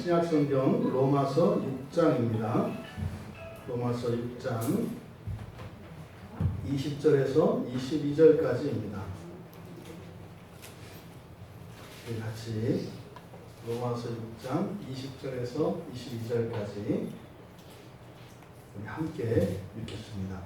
신약성경 로마서 6장입니다. 로마서 6장 20절에서 22절까지입니다. 우리 같이 로마서 6장 20절에서 22절까지 우리 함께 읽겠습니다.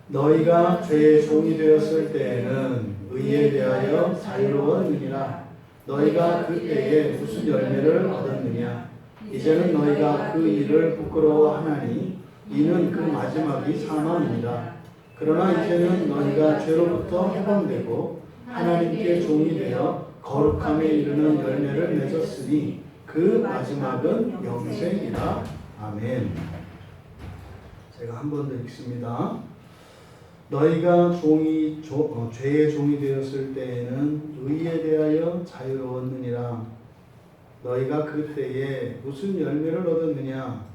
너희가 죄의 종이 되었을 때에는 의에 대하여 자유로웠느니라. 너희가 그때에 무슨 열매를 얻었느냐? 이제는 너희가 그 일을 부끄러워하나니 이는 그 마지막이 사망이니라. 그러나 이제는 너희가 죄로부터 해방되고 하나님께 종이 되어 거룩함에 이르는 열매를 맺었으니 그 마지막은 영생이라. 아멘. 제가 한 번 더 읽습니다. 너희가 죄의 종이 되었을 때에는 의에 대하여 자유로웠느니라. 너희가 그때에 무슨 열매를 얻었느냐?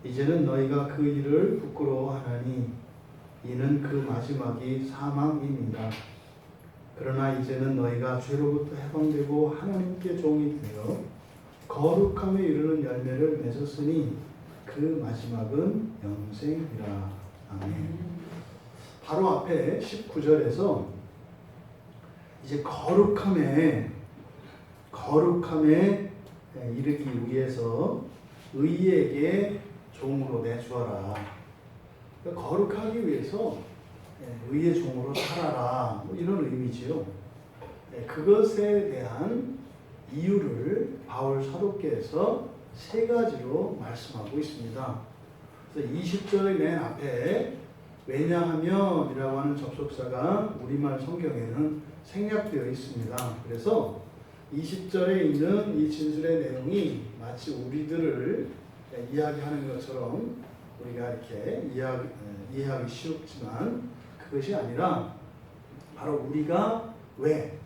이제는 너희가 그 일을 부끄러워하나니 이는 그 마지막이 사망입니다. 그러나 이제는 너희가 죄로부터 해방되고 하나님께 종이 되어 거룩함에 이르는 열매를 맺었으니 그 마지막은 영생이라. 아멘. 바로 앞에 19절에서 이제 거룩함에 이르기 위해서 의에게 종으로 내주어라. 그러니까 거룩하기 위해서 의의 종으로 살아라. 뭐 이런 의미지요. 그것에 대한 이유를 바울 사도께서 세 가지로 말씀하고 있습니다. 그래서 20절의 맨 앞에 왜냐하면이라고 하는 접속사가 우리말 성경에는 생략되어 있습니다. 그래서 20절에 있는 이 진술의 내용이 마치 우리들을 이야기하는 것처럼 우리가 이렇게 이해하기 쉽지만 그것이 아니라 바로 우리가 왜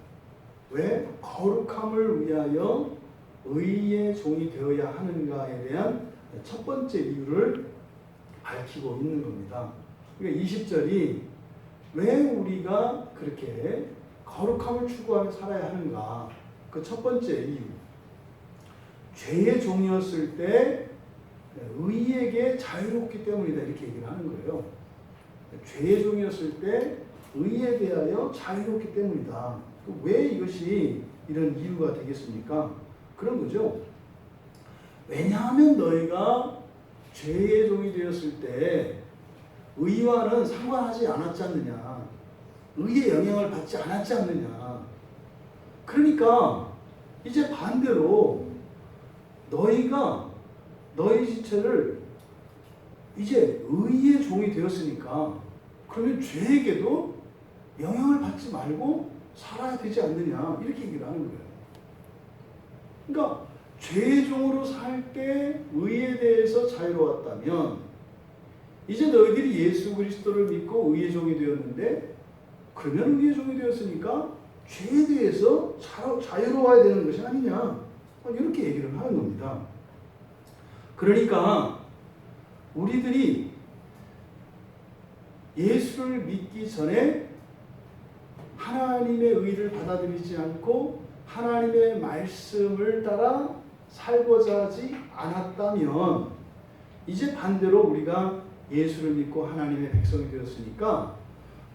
거룩함을 위하여 의의 종이 되어야 하는가에 대한 첫 번째 이유를 밝히고 있는 겁니다. 그러니까 20절이 왜 우리가 그렇게 거룩함을 추구하며 살아야 하는가? 그 첫 번째 이유. 죄의 종이었을 때 의에게 자유롭기 때문이다. 이렇게 얘기를 하는 거예요. 죄의 종이었을 때 의에 대하여 자유롭기 때문이다. 왜 이것이 이런 이유가 되겠습니까? 그런 거죠. 왜냐하면 너희가 죄의 종이 되었을 때 의와는 상관하지 않았지 않느냐. 의의 영향을 받지 않았지 않느냐. 그러니까 이제 반대로 너희가 너희 지체를 이제 의의 종이 되었으니까 그러면 죄에게도 영향을 받지 말고 살아야 되지 않느냐. 이렇게 얘기를 하는 거예요. 그러니까 죄의 종으로 살 때 의에 대해서 자유로웠다면 이제 너희들이 예수 그리스도를 믿고 의의 종이 되었는데 그러면 의의 종이 되었으니까 죄에 대해서 자유로워야 되는 것이 아니냐. 이렇게 얘기를 하는 겁니다. 그러니까 우리들이 예수를 믿기 전에 하나님의 의를 받아들이지 않고 하나님의 말씀을 따라 살고자 하지 않았다면 이제 반대로 우리가 예수를 믿고 하나님의 백성이 되었으니까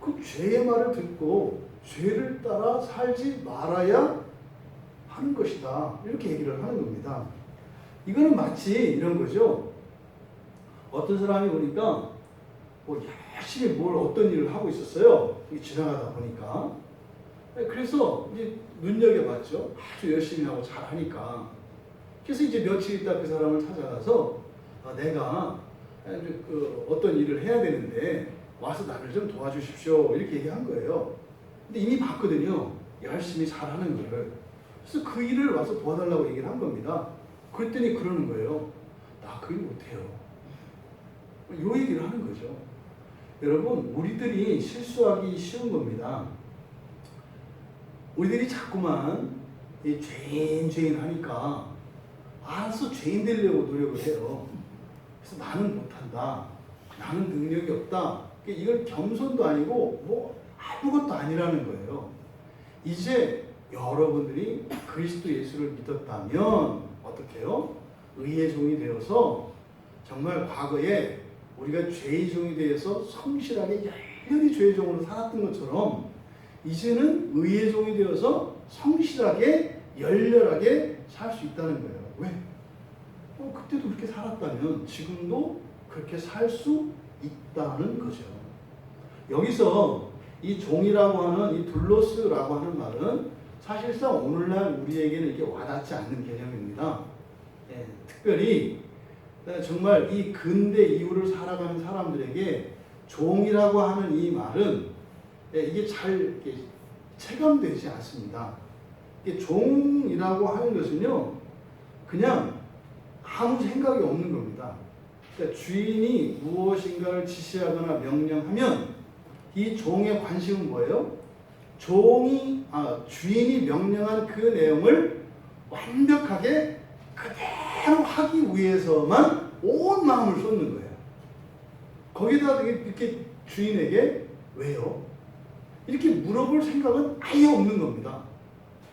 그 죄의 말을 듣고 죄를 따라 살지 말아야 하는 것이다. 이렇게 얘기를 하는 겁니다. 이거는 마치 이런 거죠. 어떤 사람이 보니까 뭐 열심히 어떤 일을 하고 있었어요. 지나가다 보니까. 그래서 이제 눈여겨봤죠. 아주 열심히 하고 잘하니까. 그래서 이제 며칠 있다 그 사람을 찾아가서 내가 어떤 일을 해야 되는데 와서 나를 좀 도와주십시오. 이렇게 얘기한 거예요. 근데 이미 봤거든요. 열심히 잘하는 거를. 그래서 그 일을 와서 도와달라고 얘기를 한 겁니다. 그랬더니 그러는 거예요. 나 그 일 못해요. 이 얘기를 하는 거죠. 여러분, 우리들이 실수하기 쉬운 겁니다. 우리들이 자꾸만 죄인 하니까 알아서 죄인 되려고 노력을 해요. 그래서 나는 못한다. 나는 능력이 없다. 이걸 겸손도 아니고 뭐 아무것도 아니라는 거예요. 이제 여러분들이 그리스도 예수를 믿었다면 어떻게 해요? 의의 종이 되어서 정말 과거에 우리가 죄의 종이 되어서 성실하게 열렬히 죄의 종으로 살았던 것처럼 이제는 의의 종이 되어서 성실하게 열렬하게 살 수 있다는 거예요. 왜? 그때도 그렇게 살았다면 지금도 그렇게 살 수 있다는 거죠. 여기서 이 종이라고 하는 이 둘로스라고 하는 말은 사실상 오늘날 우리에게는 이게 와닿지 않는 개념입니다. 특별히 정말 이 근대 이후를 살아가는 사람들에게 종이라고 하는 이 말은 이게 잘 체감되지 않습니다. 이게 종이라고 하는 것은요, 그냥 아무 생각이 없는 겁니다. 그러니까 주인이 무엇인가를 지시하거나 명령하면 이 종의 관심은 뭐예요? 주인이 명령한 그 내용을 완벽하게 그대로 하기 위해서만 온 마음을 쏟는 거예요. 거기다 이렇게 주인에게 왜요? 이렇게 물어볼 생각은 아예 없는 겁니다.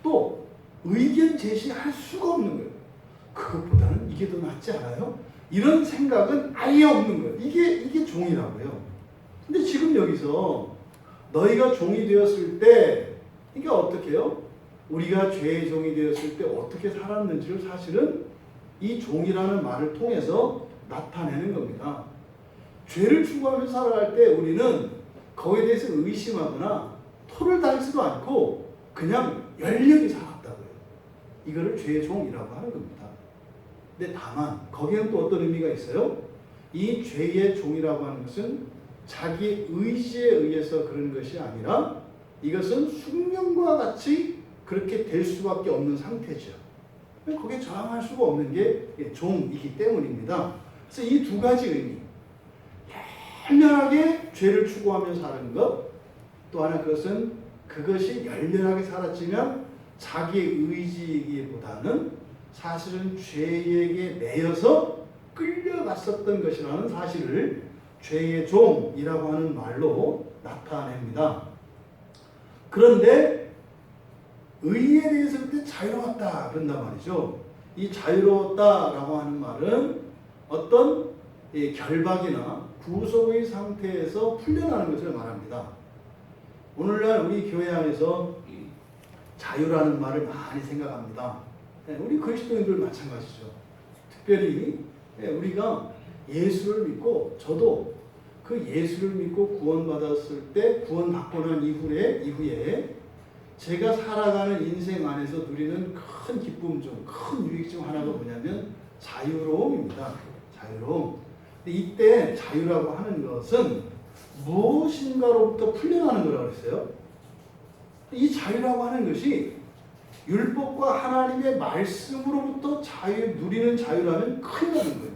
또 의견 제시할 수가 없는 거예요. 그것보다는 이게 더 낫지 않아요? 이런 생각은 아예 없는 거예요. 이게 종이라고요. 근데 지금 여기서 너희가 종이 되었을 때 이게 어떻게 해요? 우리가 죄의 종이 되었을 때 어떻게 살았는지를 사실은 이 종이라는 말을 통해서 나타내는 겁니다. 죄를 추구하면서 살아갈 때 우리는 거기에 대해서 의심하거나 토를 달지도 않고 그냥 열렬히 살았다고요. 이거를 죄의 종이라고 하는 겁니다. 근데 다만 거기에는 또 어떤 의미가 있어요? 이 죄의 종이라고 하는 것은 자기 의지에 의해서 그런 것이 아니라 이것은 숙명과 같이 그렇게 될 수밖에 없는 상태죠. 거기에 저항할 수가 없는 게 종이기 때문입니다. 그래서 이 두 가지 의미, 열렬하게 죄를 추구하며 사는 것, 또 하나 그것은 그것이 열렬하게 살았지만 자기의 의지이기보다는 사실은 죄에게 매여서 끌려갔었던 것이라는 사실을 죄의 종이라고 하는 말로 나타냅니다. 그런데 의에 대해서 그때 자유로웠다 그런단 말이죠. 이 자유로웠다라고 하는 말은 어떤 결박이나 구속의 상태에서 풀려나는 것을 말합니다. 오늘날 우리 교회 안에서 자유라는 말을 많이 생각합니다. 우리 그리스도인들 마찬가지죠. 특별히 우리가 예수를 믿고, 저도 그 예수를 믿고 구원받았을 때, 구원받고 난 이후에 제가 살아가는 인생 안에서 누리는 큰 기쁨 중, 큰 유익 중 하나가 뭐냐면 자유로움입니다. 자유로움. 근데 이때 자유라고 하는 것은 무엇인가로부터 풀려나는 거라고 했어요. 이 자유라고 하는 것이 율법과 하나님의 말씀으로부터 누리는 자유라면 큰일 나는 거예요.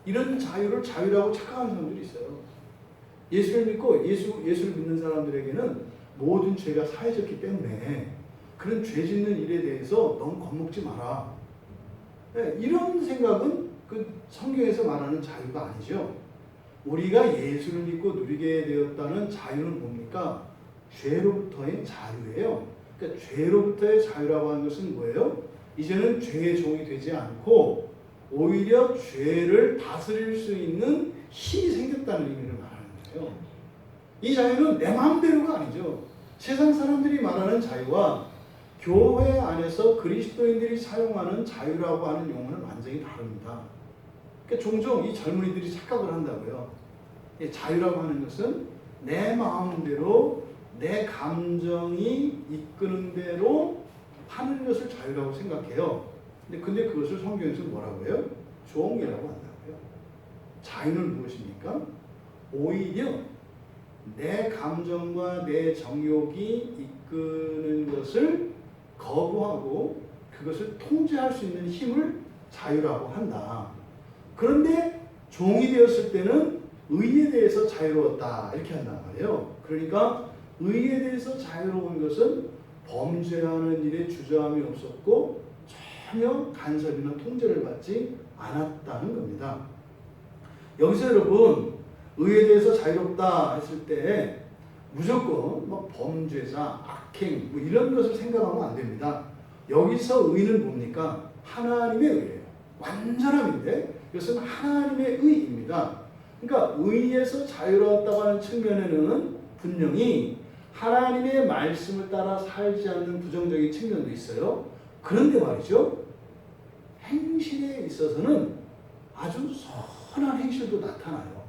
이런 자유를 자유라고 착각하는 사람들이 있어요. 예수를 믿고 예수를 믿는 사람들에게는 모든 죄가 사해졌기 때문에 그런 죄 짓는 일에 대해서 너무 겁먹지 마라. 이런 생각은 그 성경에서 말하는 자유가 아니죠. 우리가 예수를 믿고 누리게 되었다는 자유는 뭡니까? 죄로부터의 자유예요. 그러니까 죄로부터의 자유라고 하는 것은 뭐예요? 이제는 죄의 종이 되지 않고 오히려 죄를 다스릴 수 있는 힘이 생겼다는 의미를 말하는 거예요. 이 자유는 내 마음대로가 아니죠. 세상 사람들이 말하는 자유와 교회 안에서 그리스도인들이 사용하는 자유라고 하는 용어는 완전히 다릅니다. 그러니까 종종 이 젊은이들이 착각을 한다고요. 자유라고 하는 것은 내 마음대로 내 감정이 이끄는 대로 하는 것을 자유라고 생각해요. 근데 그것을 성경에서 뭐라고 해요? 종이라고 한다고요. 자유는 무엇입니까? 오히려 내 감정과 내 정욕이 이끄는 것을 거부하고 그것을 통제할 수 있는 힘을 자유라고 한다. 그런데 종이 되었을 때는 의에 대해서 자유로웠다 이렇게 한단 말이에요. 그러니까 의에 대해서 자유로운 것은 범죄하는 일에 주저함이 없었고 전혀 간섭이나 통제를 받지 않았다는 겁니다. 여기서 여러분 의에 대해서 자유롭다 했을 때 무조건 범죄자, 악행 이런 것을 생각하면 안 됩니다. 여기서 의는 뭡니까? 하나님의 의예요. 완전함인데 이것은 하나님의 의입니다. 그러니까 의에서 자유로웠다고 하는 측면에는 분명히 하나님의 말씀을 따라 살지 않는 부정적인 측면도 있어요. 그런데 말이죠. 행실에 있어서는 아주 선한 행실도 나타나요.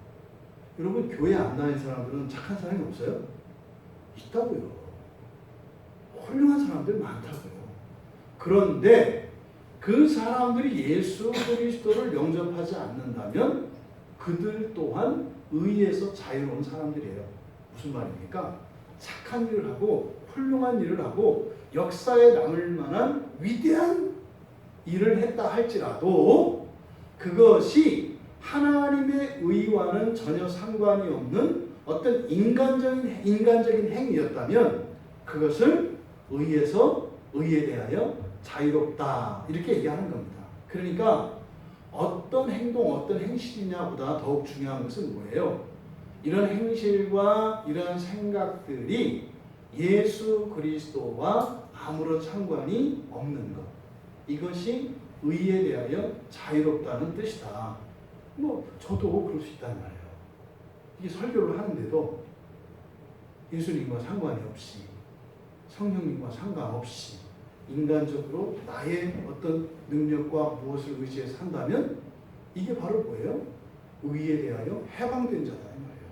여러분 교회 안 다니는 사람들은 착한 사람이 없어요? 있다고요. 훌륭한 사람들 많다고요. 그런데 그 사람들이 예수 그리스도를 영접하지 않는다면 그들 또한 의에서 자유로운 사람들이에요. 무슨 말입니까? 착한 일을 하고 훌륭한 일을 하고 역사에 남을 만한 위대한 일을 했다 할지라도 그것이 하나님의 의와는 전혀 상관이 없는 어떤 인간적인 행위였다면 그것을 의에 대하여 자유롭다 이렇게 얘기하는 겁니다. 그러니까 어떤 행동, 어떤 행실이냐보다 더욱 중요한 것은 뭐예요? 이런 행실과 이런 생각들이 예수 그리스도와 아무런 상관이 없는 것. 이것이 의에 대하여 자유롭다는 뜻이다. 저도 그럴 수 있단 말이에요. 이게 설교를 하는데도 예수님과 상관이 없이 성령님과 상관없이 인간적으로 나의 어떤 능력과 무엇을 의지해서 한다면 이게 바로 뭐예요? 의에 대하여 해방된 자다 이 말이에요.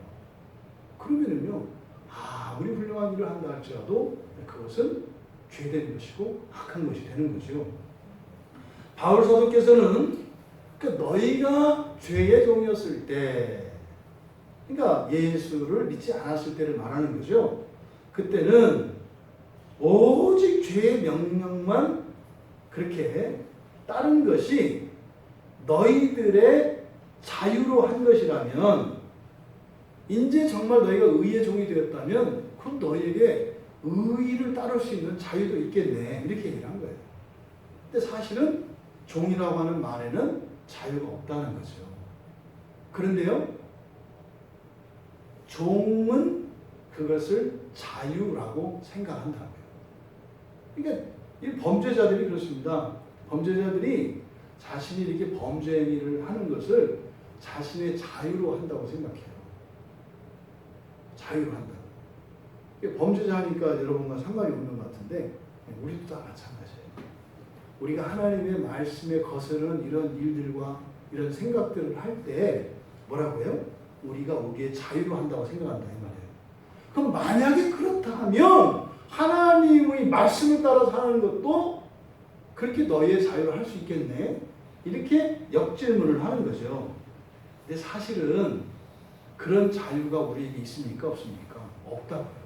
그러면은요, 아무리 훌륭한 일을 한다 할지라도 그것은 죄된 것이고 악한 것이 되는 거죠. 바울 사도께서는 너희가 죄의 종이었을 때, 그러니까 예수를 믿지 않았을 때를 말하는 거죠. 그때는 오직 죄의 명령만 그렇게 따른 것이 너희들의 자유로 한 것이라면 이제 정말 너희가 의의 종이 되었다면 그럼 너희에게 의를 따를 수 있는 자유도 있겠네 이렇게 얘기를 한 거예요. 근데 사실은 종이라고 하는 말에는 자유가 없다는 거죠. 그런데요, 종은 그것을 자유라고 생각한다고요. 그러니까 이 범죄자들이 그렇습니다. 범죄자들이 자신이 이렇게 범죄 행위를 하는 것을 자신의 자유로 한다고 생각해요. 자유로 한다. 범죄자 하니까 여러분과 상관이 없는 것 같은데 우리도 다 마찬가지예요. 우리가 하나님의 말씀에 거스르는 이런 일들과 이런 생각들을 할 때 뭐라고요? 우리가 우리의 자유로 한다고 생각한다 이 말이에요. 그럼 만약에 그렇다 하면 하나님의 말씀을 따라 사는 것도 그렇게 너희의 자유로 할 수 있겠네? 이렇게 역질문을 하는 거죠. 근데 사실은 그런 자유가 우리에게 있습니까? 없습니까? 없다고요.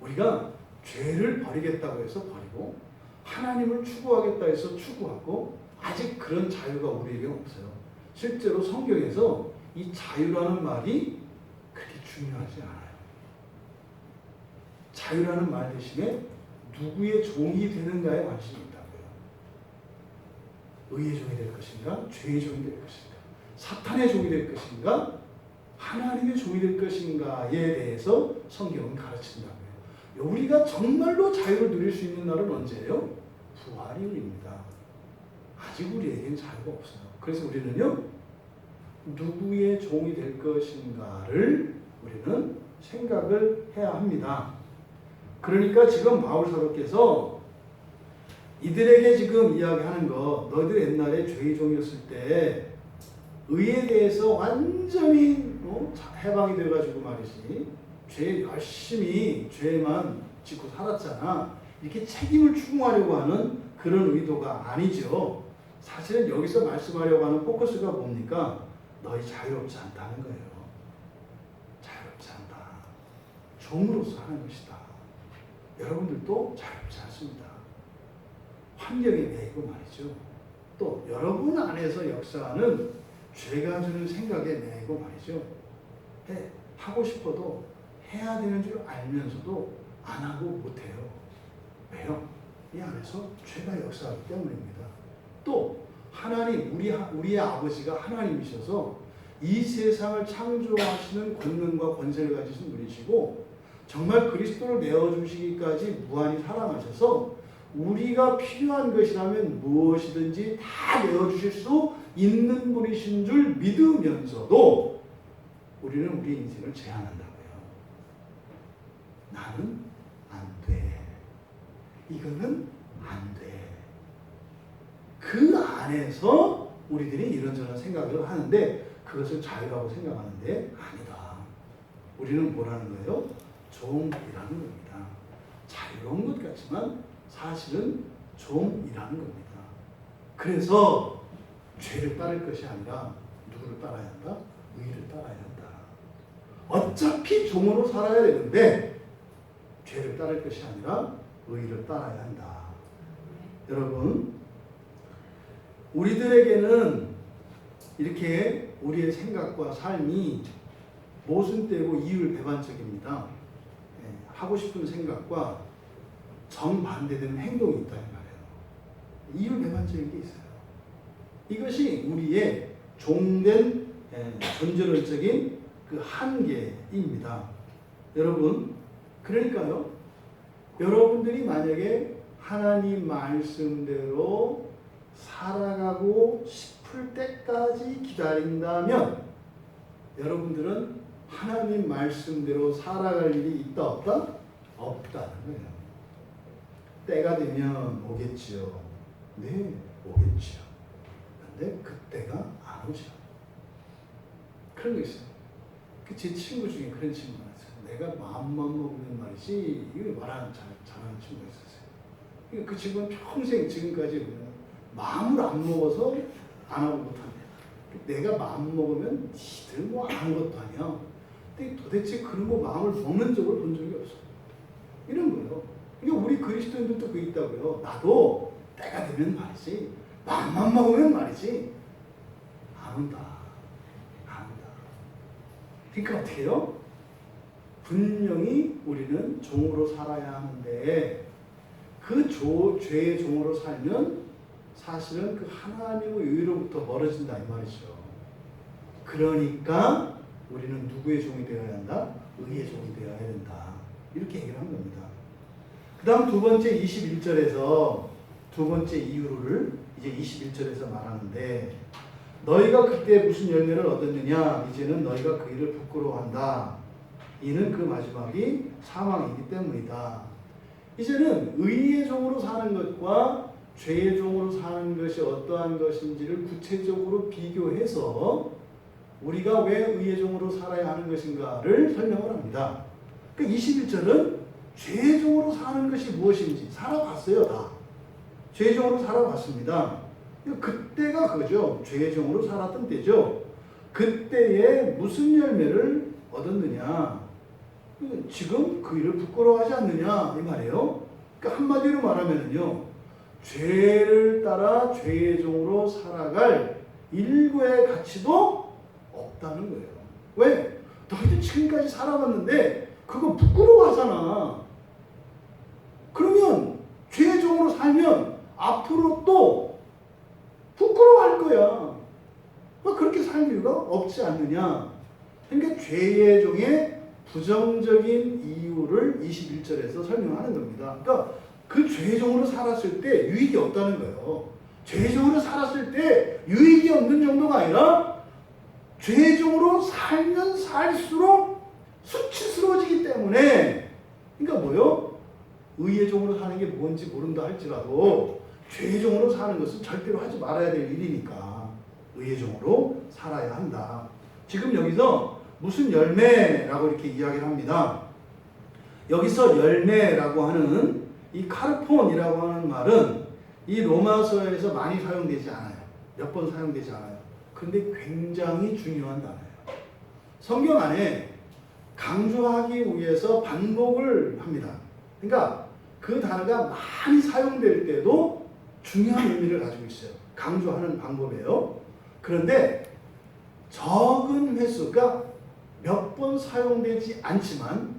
우리가 죄를 버리겠다고 해서 버리고 하나님을 추구하겠다 해서 추구하고 아직 그런 자유가 우리에게 없어요. 실제로 성경에서 이 자유라는 말이 그렇게 중요하지 않아요. 자유라는 말 대신에 누구의 종이 되는가에 관심이 있다고요. 의의 종이 될 것인가? 죄의 종이 될 것인가? 사탄의 종이 될 것인가? 하나님의 종이 될 것인가에 대해서 성경은 가르친다고요. 우리가 정말로 자유를 누릴 수 있는 날은 언제예요? 부활일입니다. 아직 우리에겐 자유가 없어요. 그래서 우리는요, 누구의 종이 될 것인가를 우리는 생각을 해야 합니다. 그러니까 지금 바울 사도께서 이들에게 지금 이야기하는 거, 너희들 옛날에 죄의 종이었을 때 의에 대해서 완전히 해방이 돼가지고 말이지, 죄 열심히 죄만 짓고 살았잖아. 이렇게 책임을 추궁하려고 하는 그런 의도가 아니죠. 사실은 여기서 말씀하려고 하는 포커스가 뭡니까? 너희 자유롭지 않다는 거예요. 자유롭지 않다. 종으로서 하는 것이다. 여러분들도 자유롭지 않습니다. 환경에 매이고 말이죠. 또 여러분 안에서 역사하는 죄가 주는 생각에 매이고 말이죠. 하고 싶어도 해야 되는 줄 알면서도 안 하고 못해요. 왜요? 이 안에서 죄가 역사하기 때문입니다. 또 하나님, 우리의 아버지가 하나님이셔서 이 세상을 창조하시는 권능과 권세를 가지신 분이시고 정말 그리스도를 내어주시기까지 무한히 사랑하셔서 우리가 필요한 것이라면 무엇이든지 다 내어주실 수 있는 분이신 줄 믿으면서도 우리는 우리 인생을 제한한다고요. 나는 안 돼. 이거는 안 돼. 그 안에서 우리들이 이런저런 생각을 하는데 그것을 자유라고 생각하는데 아니다. 우리는 뭐라는 거예요? 종이라는 겁니다. 자유로운 것 같지만 사실은 종이라는 겁니다. 그래서 죄를 따를 것이 아니라 누구를 따라야 한다? 의를 따라야 한다. 어차피 종으로 살아야 되는데 죄를 따를 것이 아니라 의를 따라야 한다. 여러분, 우리들에게는 이렇게 우리의 생각과 삶이 모순되고 이율배반적입니다. 하고 싶은 생각과 정반대되는 행동이 있다는 말이에요. 이율배반적인 게 있어요. 이것이 우리의 종된 존재론적인 그 한계입니다. 여러분, 그러니까요. 여러분들이 만약에 하나님 말씀대로 살아가고 싶을 때까지 기다린다면 여러분들은 하나님 말씀대로 살아갈 일이 있다 없다? 없다는 거예요. 때가 되면 오겠지요. 네, 오겠지요. 근데 그때가 안 오죠. 그런 거 있어요. 제 친구 중에 그런 친구가 있어요. 내가 마음만 먹으면 말이지, 이거 말하는 잘하는 친구가 있었어요. 그 친구는 평생 지금까지 마음을 안 먹어서 안 하고 못한대. 내가 마음 먹으면 니들 뭐 아무것도 아니야. 근데 도대체 그런 거 마음을 먹는 적을 본 적이 없어. 이런 거예요. 그러니까 우리 그리스도인들도 그게 있다고요. 나도 때가 되면 말이지, 마음만 먹으면 말이지, 안 온다. 안 온다. 그러니까 어떻게 해요? 분명히 우리는 종으로 살아야 하는데 그 죄의 종으로 살면 사실은 그 하나님의 의로부터 멀어진다 이 말이죠. 그러니까 우리는 누구의 종이 되어야 한다? 의의 종이 되어야 된다. 이렇게 얘기를 한 겁니다. 그 다음 두 번째 21절에서 두 번째 이유를 이제 21절에서 말하는데 너희가 그때 무슨 열매를 얻었느냐? 이제는 너희가 그 일을 부끄러워한다. 이는 그 마지막이 사망이기 때문이다. 이제는 의의 종으로 사는 것과 죄의 종으로 사는 것이 어떠한 것인지를 구체적으로 비교해서 우리가 왜 의의 종으로 살아야 하는 것인가를 설명을 합니다. 그러니까 21절은 죄의 종으로 사는 것이 무엇인지 살아봤어요. 다. 죄의 종으로 살아봤습니다. 그때가 그거죠. 죄의 종으로 살았던 때죠. 그때에 무슨 열매를 얻었느냐. 지금 그 일을 부끄러워하지 않느냐 이 말이에요. 그러니까 한마디로 말하면요, 죄를 따라 죄의 종으로 살아갈 일구의 가치도 없다는 거예요. 왜? 너희들 지금까지 살아봤는데 그거 부끄러워하잖아. 그러면 죄의 종으로 살면 앞으로 또 부끄러워할 거야. 그렇게 살 이유가 없지 않느냐. 그러니까 죄의 종의 부정적인 이유를 21절에서 설명하는 겁니다. 그러니까 그 죄의 종으로 살았을 때 유익이 없다는 거예요. 죄의 종으로 살았을 때 유익이 없는 정도가 아니라 죄의 종으로 살면 살수록 수치스러워지기 때문에, 그러니까 뭐요? 의의 종으로 사는 게 뭔지 모른다 할지라도 죄의 종으로 사는 것은 절대로 하지 말아야 될 일이니까 의의 종으로 살아야 한다. 지금 여기서 무슨 열매라고 이렇게 이야기를 합니다. 여기서 열매라고 하는 이 카르폰이라고 하는 말은 이 로마서에서 많이 사용되지 않아요. 몇 번 사용되지 않아요. 그런데 굉장히 중요한 단어예요. 성경 안에 강조하기 위해서 반복을 합니다. 그러니까 그 단어가 많이 사용될 때도 중요한 의미를 가지고 있어요. 강조하는 방법이에요. 그런데 적은 횟수, 그러니까 몇 번 사용되지 않지만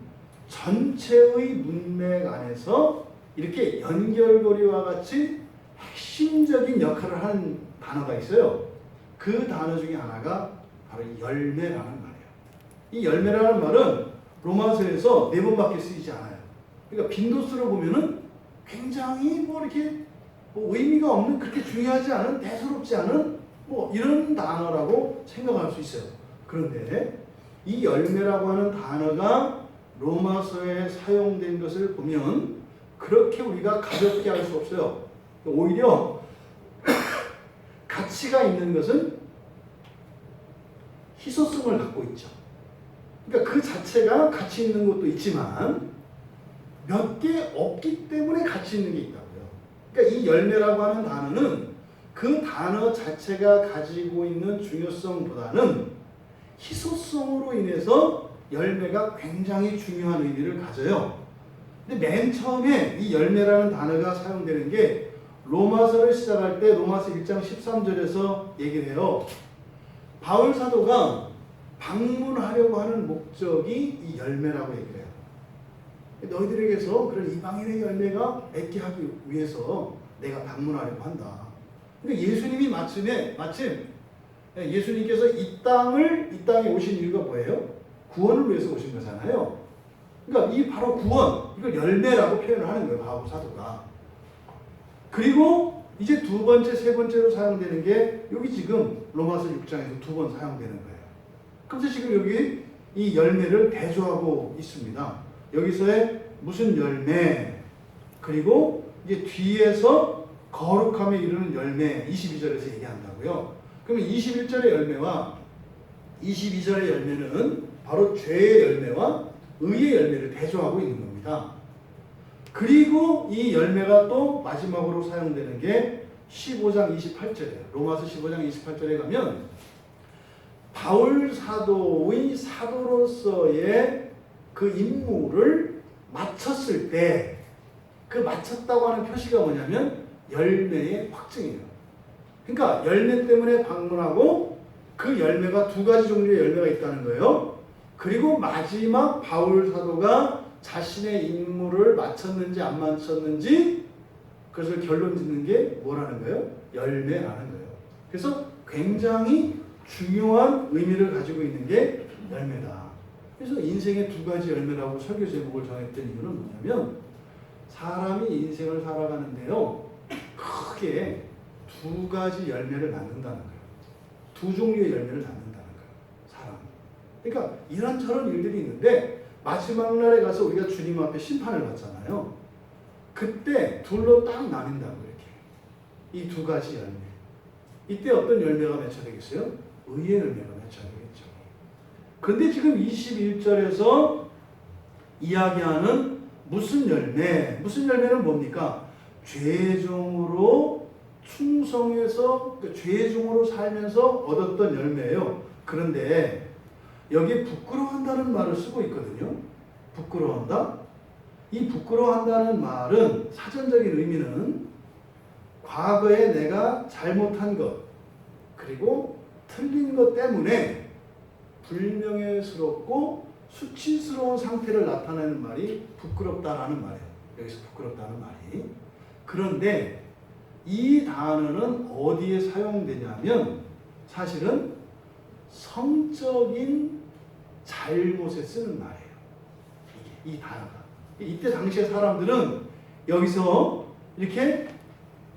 전체의 문맥 안에서 이렇게 연결고리와 같이 핵심적인 역할을 하는 단어가 있어요. 그 단어 중에 하나가 바로 열매라는 말이에요. 이 열매라는 말은 로마서에서 4번밖에 쓰이지 않아요. 그러니까 빈도수로 보면은 굉장히 뭐 이렇게 뭐 의미가 없는, 그렇게 중요하지 않은, 대수롭지 않은 뭐 이런 단어라고 생각할 수 있어요. 그런데 이 열매라고 하는 단어가 로마서에 사용된 것을 보면 그렇게 우리가 가볍게 할 수 없어요. 오히려 가치가 있는 것은 희소성을 갖고 있죠. 그러니까 그 자체가 가치 있는 것도 있지만 몇 개 없기 때문에 가치 있는 게 있다고요. 그러니까 이 열매라고 하는 단어는 그 단어 자체가 가지고 있는 중요성보다는 희소성으로 인해서 열매가 굉장히 중요한 의미를 가져요. 근데 맨 처음에 이 열매라는 단어가 사용되는 게 로마서를 시작할 때 로마서 1장 13절에서 얘기를 해요. 바울 사도가 방문하려고 하는 목적이 이 열매라고 얘기를 해요. 너희들에게서 그런 이방인의 열매가 맺게 하기 위해서 내가 방문하려고 한다. 그러니까 예수님이 마침 예수님께서 이 땅에 오신 이유가 뭐예요? 구원을 위해서 오신 거잖아요. 그러니까 이 바로 구원, 이걸 열매라고 표현을 하는 거예요, 바울 사도가. 그리고 이제 두 번째, 세 번째로 사용되는 게 여기 지금 로마서 6장에서 두 번 사용되는 거예요. 그래서 지금 여기 이 열매를 대조하고 있습니다. 여기서의 무슨 열매, 그리고 이제 뒤에서 거룩함에 이르는 열매, 22절에서 얘기한다고요. 그러면 21절의 열매와 22절의 열매는 바로 죄의 열매와 의의 열매를 대조하고 있는 겁니다. 그리고 이 열매가 또 마지막으로 사용되는 게 15장 28절이에요. 로마서 15장 28절에 가면 바울 사도의 사도로서의 그 임무를 마쳤을 때 그 마쳤다고 하는 표시가 뭐냐면 열매의 확증이에요. 그러니까 열매 때문에 방문하고 그 열매가 두 가지 종류의 열매가 있다는 거예요. 그리고 마지막 바울 사도가 자신의 임무를 마쳤는지 안 마쳤는지 그것을 결론 짓는 게 뭐라는 거예요? 열매라는 거예요. 그래서 굉장히 중요한 의미를 가지고 있는 게 열매다. 그래서 인생의 두 가지 열매라고 설교 제목을 정했던 이유는 뭐냐면 사람이 인생을 살아가는데요, 크게 두 가지 열매를 낳는다는 거예요. 두 종류의 열매를 낳는다는 거예요, 사람. 그러니까 이런저런 일들이 있는데 마지막 날에 가서 우리가 주님 앞에 심판을 받잖아요. 그때 둘로 딱 나뉜다고 이렇게. 이 두 가지 열매. 이때 어떤 열매가 맺혀되겠어요? 의의 열매가 맺혀되겠죠. 그런데 지금 21절에서 이야기하는 무슨 열매? 무슨 열매는 뭡니까? 죄종으로 충성해서 죄종으로 살면서 얻었던 열매예요. 그런데 여기에 부끄러워한다는 말을 쓰고 있거든요. 부끄러워한다? 이 부끄러워한다는 말은 사전적인 의미는 과거에 내가 잘못한 것 그리고 틀린 것 때문에 불명예스럽고 수치스러운 상태를 나타내는 말이 부끄럽다라는 말이에요. 여기서 부끄럽다는 말이. 그런데 이 단어는 어디에 사용되냐면 사실은 성적인 잘못에 쓰는 말이에요. 이 단어가. 이때 당시에 사람들은 여기서 이렇게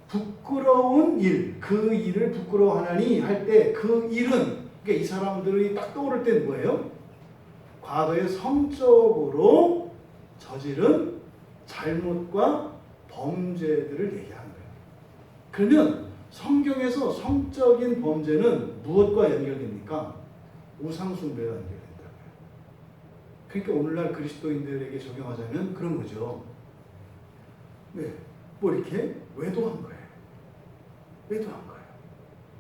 부끄러운 일, 그 일을 부끄러워하나니 할 때 그 일은, 그러니까 이 사람들이 딱 떠오를 때는 뭐예요? 과거에 성적으로 저지른 잘못과 범죄들을 얘기하는 거예요. 그러면 성경에서 성적인 범죄는 무엇과 연결됩니까? 우상숭배와 연결된다고요. 그러니까 오늘날 그리스도인들에게 적용하자면 그런 거죠. 네, 뭐 이렇게 외도한 거예요. 외도한 거예요.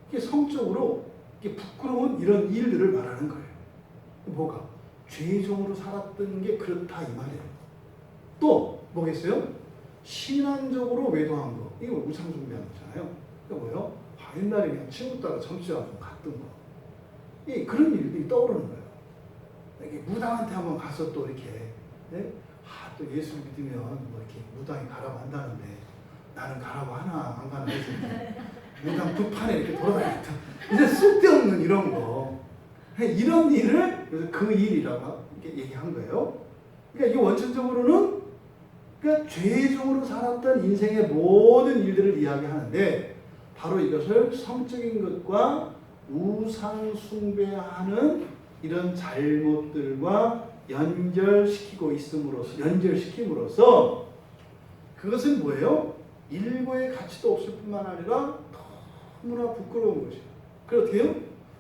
이게 성적으로 이게 부끄러운 이런 일들을 말하는 거예요. 뭐가? 죄종으로 살았던 게 그렇다 이 말이에요. 또 뭐겠어요? 신앙적으로 외도한 거. 이거 우상숭배하는 거잖아요. 그러니까 뭐예요? 옛날에 그냥 친구 따라 점치하고 갔던 거. 그런 일들이 떠오르는 거예요. 이게 무당한테 한번 가서 또 이렇게, 네? 또 예수 믿으면 뭐 이렇게 무당이 가라고 한다는데 나는 가라고 하나 안 가나 해서 무당 두 판에 이렇게 돌아다녔다. 이제 쓸데없는 이런 거. 이런 일을 그래서 그 일이라고 이렇게 얘기한 거예요. 그러니까 이게 원천적으로는 그러니까 죄의 종으로 살았던 인생의 모든 일들을 이야기하는데 바로 이것을 성적인 것과 우상 숭배하는 이런 잘못들과 연결시킴으로써 그것은 뭐예요? 일고의 가치도 없을 뿐만 아니라 너무나 부끄러운 것이에요. 그래서 어떻게 해요?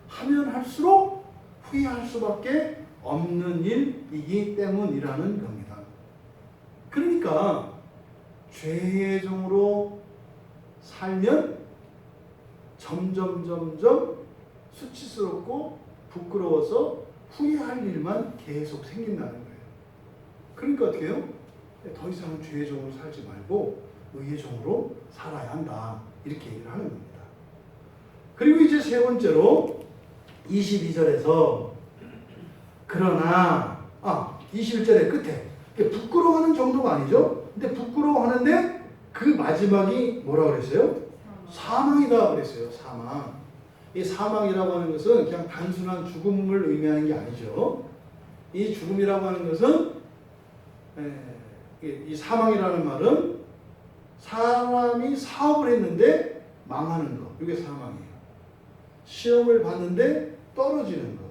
하면 할수록 후회할 수밖에 없는 일이기 때문이라는 겁니다. 그러니까 죄의 종으로 살면 점점 수치스럽고 부끄러워서 후회할 일만 계속 생긴다는 거예요. 그러니까 어떻게 해요? 더 이상은 죄의 종으로 살지 말고 의의 종으로 살아야 한다. 이렇게 얘기를 하는 겁니다. 그리고 이제 세 번째로 22절에서 그러나 21절의 끝에 부끄러워하는 정도가 아니죠. 근데 부끄러워하는데 그 마지막이 뭐라고 그랬어요? 사망이다 그랬어요. 사망. 이 사망이라고 하는 것은 그냥 단순한 죽음을 의미하는 게 아니죠. 이 죽음이라고 하는 것은 이 사망이라는 말은 사람이 사업을 했는데 망하는 거. 이게 사망이에요. 시험을 봤는데 떨어지는 거.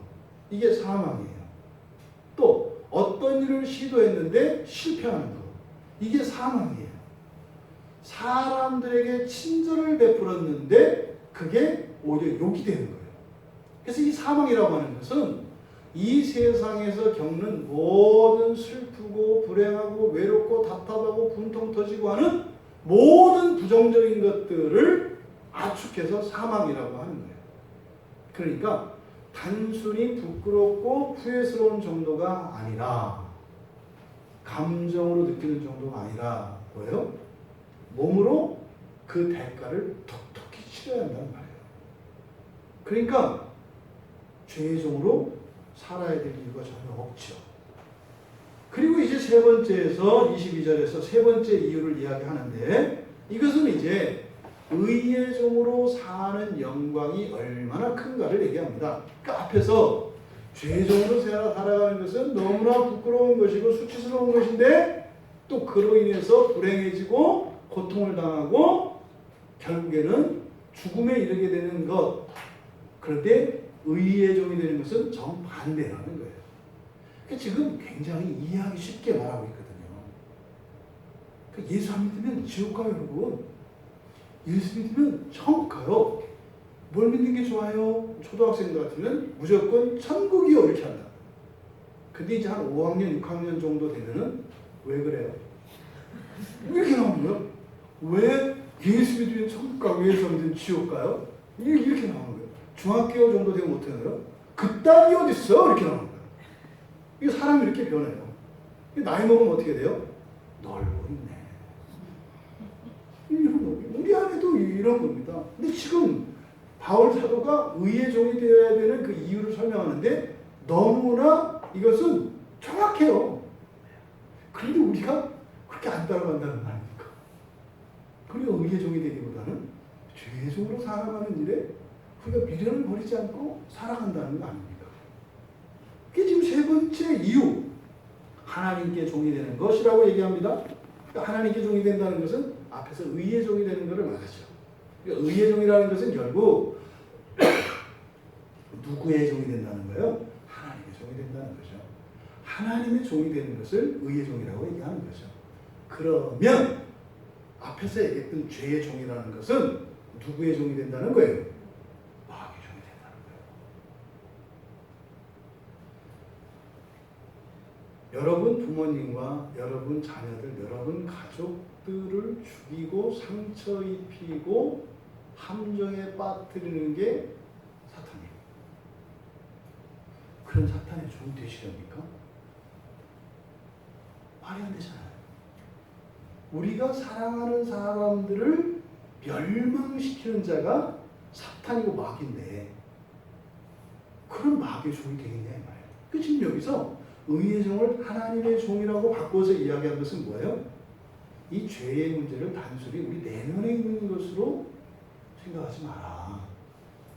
이게 사망이에요. 또 어떤 일을 시도했는데 실패하는 거. 이게 사망이에요. 사람들에게 친절을 베풀었는데 그게 오히려 욕이 되는 거예요. 그래서 이 사망이라고 하는 것은 이 세상에서 겪는 모든 슬프고 불행하고 외롭고 답답하고 분통 터지고 하는 모든 부정적인 것들을 압축해서 사망이라고 하는 거예요. 그러니까 단순히 부끄럽고 후회스러운 정도가 아니라 감정으로 느끼는 정도가 아니라 뭐예요? 몸으로 그 대가를 톡톡히 치러야 한다는 말이에요. 그러니까 죄의 종으로 살아야 될 이유가 전혀 없죠. 그리고 이제 세 번째에서 22절에서 세 번째 이유를 이야기하는데 이것은 이제 의의 종으로 사는 영광이 얼마나 큰가를 얘기합니다. 그러니까 앞에서 죄의 종으로 살아가는 것은 너무나 부끄러운 것이고 수치스러운 것인데 또 그로 인해서 불행해지고 고통을 당하고 결국에는 죽음에 이르게 되는 것. 그런데 의의 종이 되는 것은 정반대라는 거예요. 그러니까 지금 굉장히 이해하기 쉽게 말하고 있거든요. 그러니까 예수 안 믿으면 지옥 가요, 여러분. 예수 믿으면 천국 가요. 뭘 믿는 게 좋아요? 초등학생들 같으면 무조건 천국이요 이렇게 한다. 근데 이제 한 5학년, 6학년 정도 되면은 왜 그래요? 이렇게 나오는 거예요. 왜 예수 믿으면 천국 가고 예수 안 믿으면 지옥 가요? 이렇게 나오는 거예요. 중학교 정도 되면 어떻게 하나요? 그딴이 어딨어? 이렇게 나오는 거예요. 이게 사람이 이렇게 변해요. 나이 먹으면 어떻게 돼요? 널고 있네. 우리 안에도 이런 겁니다. 근데 지금 바울 사도가 의의 종이 되어야 되는 그 이유를 설명하는데 너무나 이것은 정확해요. 그런데 우리가 그렇게 안 따라간다는 거 아닙니까? 그리고 의의 종이 되기보다는 죄의 종으로 살아가는 일에 우리가 미련을 버리지 않고 살아간다는 거 아닙니까? 그게 지금 세 번째 이유. 하나님께 종이 되는 것이라고 얘기합니다. 그러니까 하나님께 종이 된다는 것은 앞에서 의의 종이 되는 것을 말하죠. 그러니까 의의 종이라는 것은 결국 누구의 종이 된다는 거예요? 하나님의 종이 된다는 거죠. 하나님의 종이 되는 것을 의의 종이라고 얘기하는 거죠. 그러면 앞에서 얘기했던 죄의 종이라는 것은 누구의 종이 된다는 거예요? 마귀의 종이 된다는 거예요. 여러분 부모님과 여러분 자녀들, 여러분 가족들을 죽이고 상처 입히고 함정에 빠뜨리는 게 사탄이에요. 그런 사탄의 종이 되시렵니까? 말이 안 되잖아요. 우리가 사랑하는 사람들을 멸망시키는 자가 사탄이고 마귀인데 그런 마귀의 종이 되겠냐 이 말이에요. 그 지금 여기서 의의 종을 하나님의 종이라고 바꿔서 이야기한 것은 뭐예요? 이 죄의 문제를 단순히 우리 내면에 있는 것으로 생각하지 마라.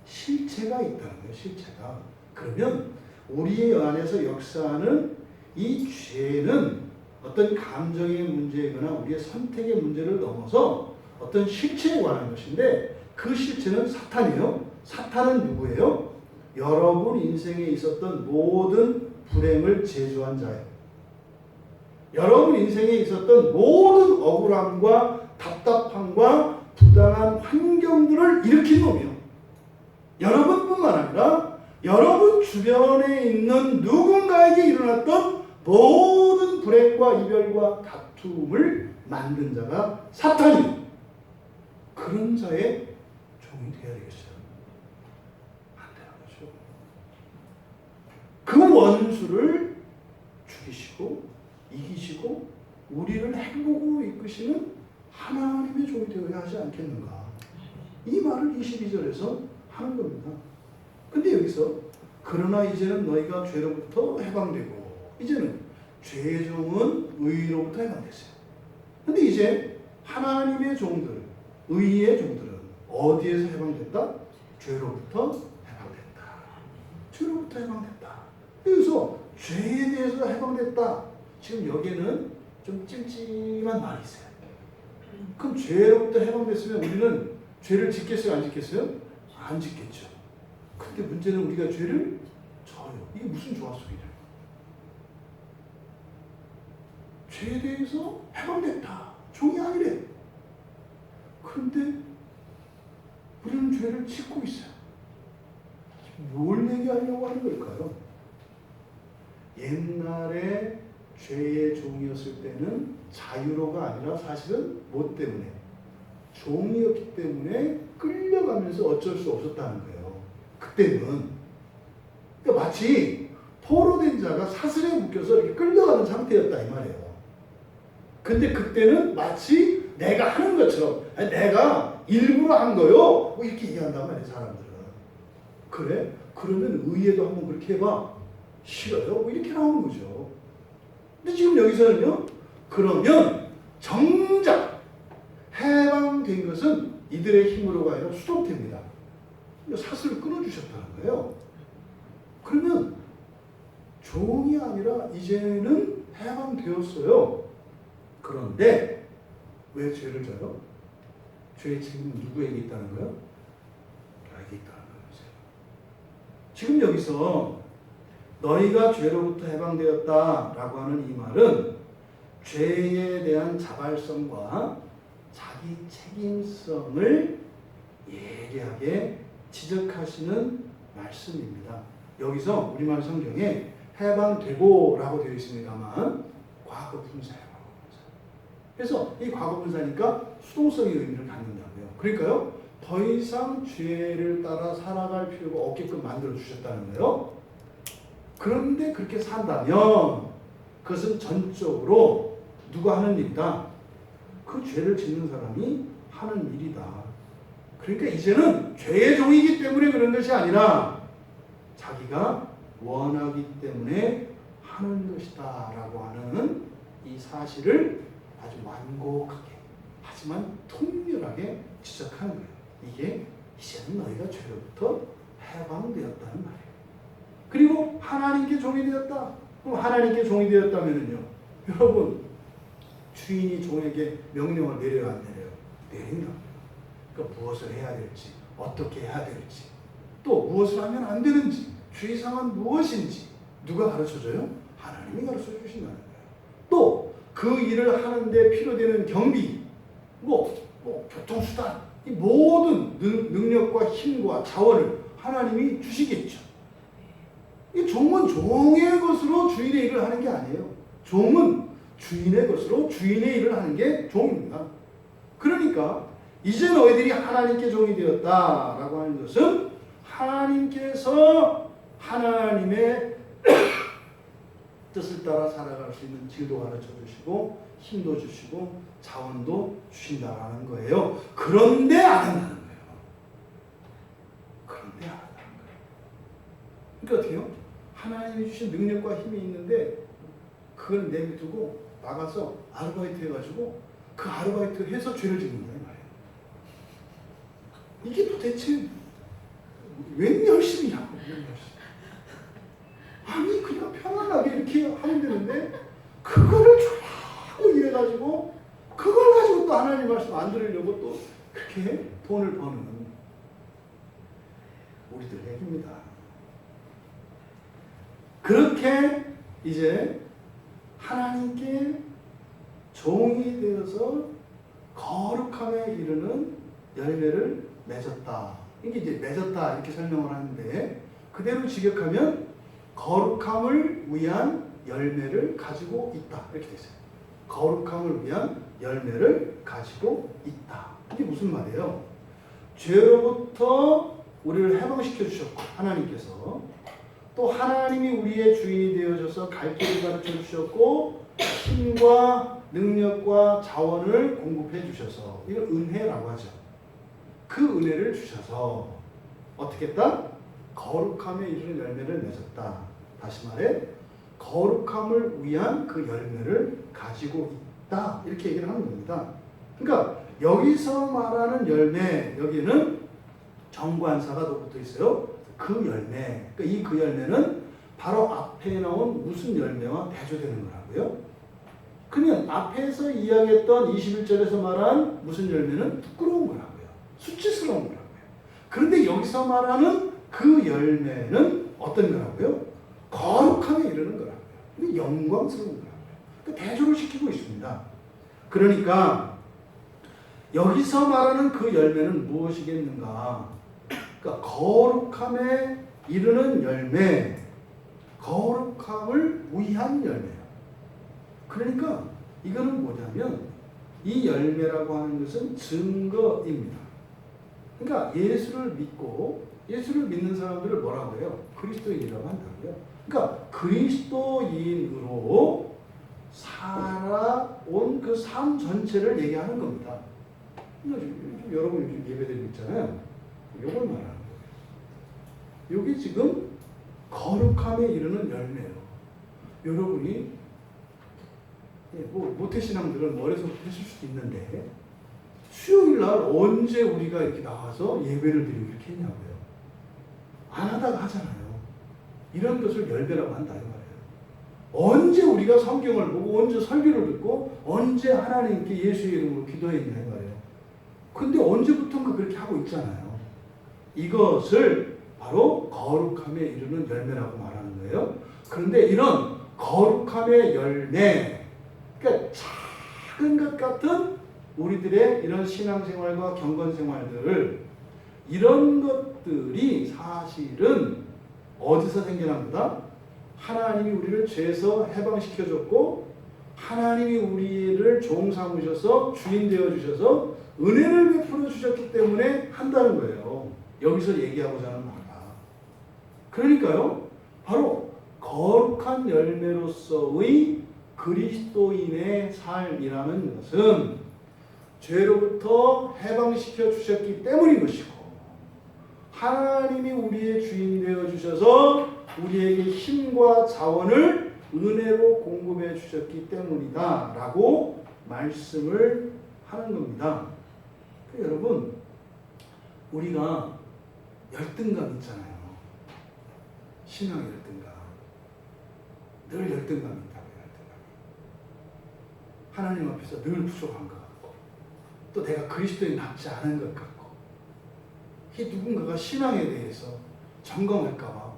실체가 있다는 거예요. 실체가. 그러면 우리의 안에서 역사하는 이 죄는 어떤 감정의 문제이거나 우리의 선택의 문제를 넘어서 어떤 실체에 관한 것인데 그 실체는 사탄이에요. 사탄은 누구예요? 여러분 인생에 있었던 모든 불행을 제조한 자예요. 여러분 인생에 있었던 모든 억울함과 답답함과 부당한 환경들을 일으킨 놈이요. 여러분뿐만 아니라 여러분 주변에 있는 누군가에게 일어났던 모든 불행과 이별과 다툼을 만든 자가 사탄이에요. 그런 자의 종이 되어야 되겠어요. 안 되는 거죠. 그 원수를 죽이시고 이기시고 우리를 행복으로 이끄시는 하나님의 종이 되어야 하지 않겠는가. 이 말을 22절에서 하는 겁니다. 근데 여기서 그러나 이제는 너희가 죄로부터 해방되고 이제는 죄의 종은 의로부터 해방됐어요. 근데 이제 하나님의 종들, 의의 종들은 어디에서 해방됐다? 죄로부터 해방됐다. 죄로부터 해방됐다. 그래서 죄에 대해서 해방됐다. 지금 여기에는 좀 찜찜한 말이 있어요. 그럼 죄로부터 해방됐으면 우리는 죄를 짓겠어요? 안 짓겠어요? 안 짓겠죠. 근데 문제는 우리가 죄를 져요. 이게 무슨 조합 속이냐. 죄에 대해서 해방됐다. 종이 아니래. 그런데 우리는 죄를 짓고 있어요. 뭘 얘기하려고 하는 걸까요? 옛날에 죄의 종이었을 때는 자유로가 아니라 사실은 뭐 때문에? 종이었기 때문에 끌려가면서 어쩔 수 없었다는 거예요. 그때는. 그러니까 마치 포로된 자가 사슬에 묶여서 이렇게 끌려가는 상태였다 이 말이에요. 근데 그때는 마치 내가 하는 것처럼 내가 일부러 한 거요. 뭐 이렇게 얘기한단 말이에요, 사람들은. 그래? 그러면 의에도 한번 그렇게 해봐. 싫어요? 뭐 이렇게 나오는 거죠. 근데 지금 여기서는요, 그러면 정작 해방된 것은 이들의 힘으로가 아니라 수동태입니다. 사슬을 끊어주셨다는 거예요. 그러면 종이 아니라 이제는 해방되었어요. 그런데 왜 죄를 져요? 죄의 책임은 누구에게 있다는 거예요? 나에게 있다는 거예요. 지금 여기서 너희가 죄로부터 해방되었다라고 하는 이 말은 죄에 대한 자발성과 자기 책임성을 예리하게 지적하시는 말씀입니다. 여기서 우리말 성경에 해방되고라고 되어 있습니다만 과거 분사예요. 그래서 이 과거 분사니까 수동성의 의미를 갖는다고요. 그러니까요, 더 이상 죄를 따라 살아갈 필요가 없게끔 만들어 주셨다는 거예요. 그런데 그렇게 산다면 그것은 전적으로 누가 하는 일이다? 그 죄를 짓는 사람이 하는 일이다. 그러니까 이제는 죄의 종이기 때문에 그런 것이 아니라 자기가 원하기 때문에 하는 것이다 라고 하는 이 사실을 아주 완곡하게 하지만 통렬하게 지적하는 거예요. 이게 이제는 너희가 죄로부터 해방되었다는 말이에요. 그리고 하나님께 종이 되었다. 그럼 하나님께 종이 되었다면요, 여러분 주인이 종에게 명령을 내려야 안 내려요? 내린다. 그러니까 무엇을 해야 될지, 어떻게 해야 될지, 또 무엇을 하면 안 되는지, 주의사항은 무엇인지 누가 가르쳐줘요? 하나님이 가르쳐 주신다는 거예요. 또 그 일을 하는데 필요되는 경비, 교통수단, 이 모든 능력과 힘과 자원을 하나님이 주시겠죠. 이 종은 종의 것으로 주인의 일을 하는 게 아니에요. 종은 주인의 것으로 주인의 일을 하는 게 종입니다. 그러니까 이제 너희들이 하나님께 종이 되었다라고 하는 것은 하나님께서 하나님의 뜻을 따라 살아갈 수 있는 길도 가르쳐 주시고 힘도 주시고 자원도 주신다라는 거예요. 그런데 안 한다는 거예요. 그런데 안 한다는 거예요. 그러니까 어떻게요? 하나님이 주신 능력과 힘이 있는데 그걸 내비두고 나가서 아르바이트 해가지고 그 아르바이트 해서 죄를 짓는다 이 말이에요. 이게 도대체 웬 열심이냐고. 아니 그냥 편안하게 이렇게 하면 되는데 그거를 이래가지고 그걸 가지고 또 하나님 말씀 안 들으려고 또 그렇게 돈을 버는 우리들 얘기입니다. 그렇게 이제 하나님께 종이 되어서 거룩함에 이르는 열매를 맺었다. 이게 이제 맺었다 이렇게 설명을 하는데 그대로 직역하면 거룩함을 위한 열매를 가지고 있다 이렇게 되어 있어요. 거룩함을 위한 열매를 가지고 있다. 이게 무슨 말이에요? 죄로부터 우리를 해방시켜 주셨고 하나님께서 또 하나님이 우리의 주인이 되어줘서 갈 길을 가르쳐 주셨고 힘과 능력과 자원을 공급해 주셔서 이걸 은혜라고 하죠. 그 은혜를 주셔서 어떻게 했다? 거룩함에 이르는 열매를 맺었다. 다시 말해 거룩함을 위한 그 열매를 가지고 있다. 이렇게 얘기를 하는 겁니다. 그러니까 여기서 말하는 열매, 여기는 정관사가 또 붙어 있어요. 그 열매. 그러니까 이 그 열매는 바로 앞에 나온 무슨 열매와 대조되는 거라고요. 그러면 앞에서 이야기했던 21절에서 말한 무슨 열매는 부끄러운 거라고요. 수치스러운 거라고요. 그런데 여기서 말하는 그 열매는 어떤 거라고요? 거룩함에 이르는 거라고요. 영광스러운 거라고요. 그러니까 대조를 시키고 있습니다. 그러니까 여기서 말하는 그 열매는 무엇이겠는가? 그러니까 거룩함에 이르는 열매, 거룩함을 위한 열매예요. 그러니까 이거는 뭐냐면 이 열매라고 하는 것은 증거입니다. 그러니까 예수를 믿는 사람들을 뭐라고 해요? 그리스도인이라고 한다고요. 그러니까 그리스도인으로 살아온 그 삶 전체를 얘기하는 겁니다. 여러분 요즘 예배드리고 있잖아요. 이걸 말하는 거예요. 이게 지금 거룩함에 이르는 열매예요. 여러분이 뭐 모태신앙들은 머리에서부터 했을 수도 있는데 수요일 날 언제 우리가 이렇게 나와서 예배를 드리고 이렇게 했냐고요. 안 하다가 하잖아요. 이런 것을 열매라고 한다 이 말이에요. 언제 우리가 성경을 보고 언제 설교를 듣고 언제 하나님께 예수의 이름으로 기도했냐 이 말이에요. 근데 언제부턴가 그렇게 하고 있잖아요. 이것을 바로 거룩함에 이르는 열매라고 말하는 거예요. 그런데 이런 거룩함의 열매, 그러니까 작은 것 같은 우리들의 이런 신앙생활과 경건생활들, 이런 것들이 사실은 어디서 생겨납니다? 하나님이 우리를 죄에서 해방시켜줬고 하나님이 우리를 종 삼으셔서 주인 되어주셔서 은혜를 베풀어 주셨기 때문에 한다는 거예요. 여기서 얘기하고자 하는 바가. 그러니까요. 바로 거룩한 열매로서의 그리스도인의 삶이라는 것은 죄로부터 해방시켜 주셨기 때문인 것이고 하나님이 우리의 주인이 되어주셔서 우리에게 힘과 자원을 은혜로 공급해 주셨기 때문이다 라고 말씀을 하는 겁니다. 여러분 우리가 열등감 있잖아요. 신앙의 열등감. 늘 열등감이 있다고요. 열등감이. 하나님 앞에서 늘 부족한 것 같고 또 내가 그리스도인답지 않은 것 같고 이 누군가가 신앙에 대해서 점검할까 봐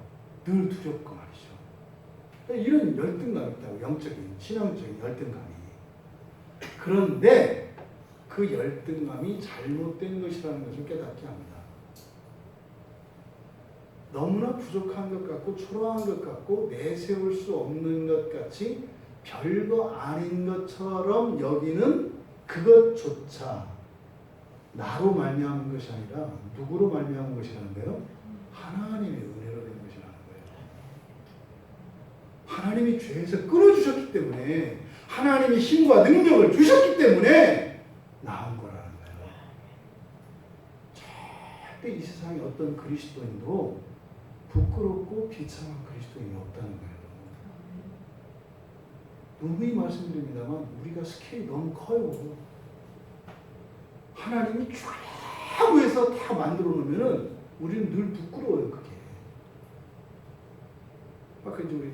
늘 두렵고 말이죠. 이런 열등감이 있다고. 영적인 신앙적인 열등감이. 그런데 그 열등감이 잘못된 것이라는 것을 깨닫게 합니다. 너무나 부족한 것 같고 초라한 것 같고 내세울 수 없는 것 같이 별거 아닌 것처럼 여기는 그것조차 나로 말미암은 것이 아니라 누구로 말미암은 것이라는 거예요? 하나님의 은혜로 된 것이라는 거예요. 하나님이 죄에서 끊어주셨기 때문에 하나님이 힘과 능력을 주셨기 때문에 나온 거라는 거예요. 절대 이 세상에 어떤 그리스도인도 부끄럽고 비참한 그리스도인이 없다는 거예요. 누누이 말씀드립니다만 우리가 스케일이 너무 커요. 하나님이 최고에서 다 만들어 놓으면은 우리는 늘 부끄러워요. 그게. 아까 이제 우리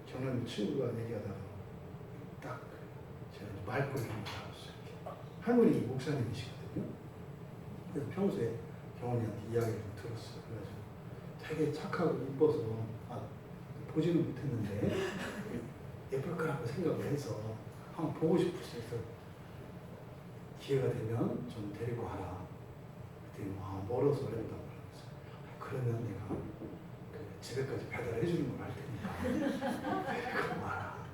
전원 친구가 얘기하다가 딱 제가 말꼬리를 달았어요. 할머니 목사님이시거든요. 그래서 평소에 경원이한테 이야기를 좀 들었어요. 그래가지고 되게 착하고 이뻐서 보지는 못했는데 예쁠 거라고 생각을 해서 한번 보고 싶었어요. 그래서 기회가 되면 좀 데리고 와라. 그랬더니 멀어서 어렵다고 그러면 내가 그 집에까지 배달해 주는 걸 할 테니까 데리고 와라.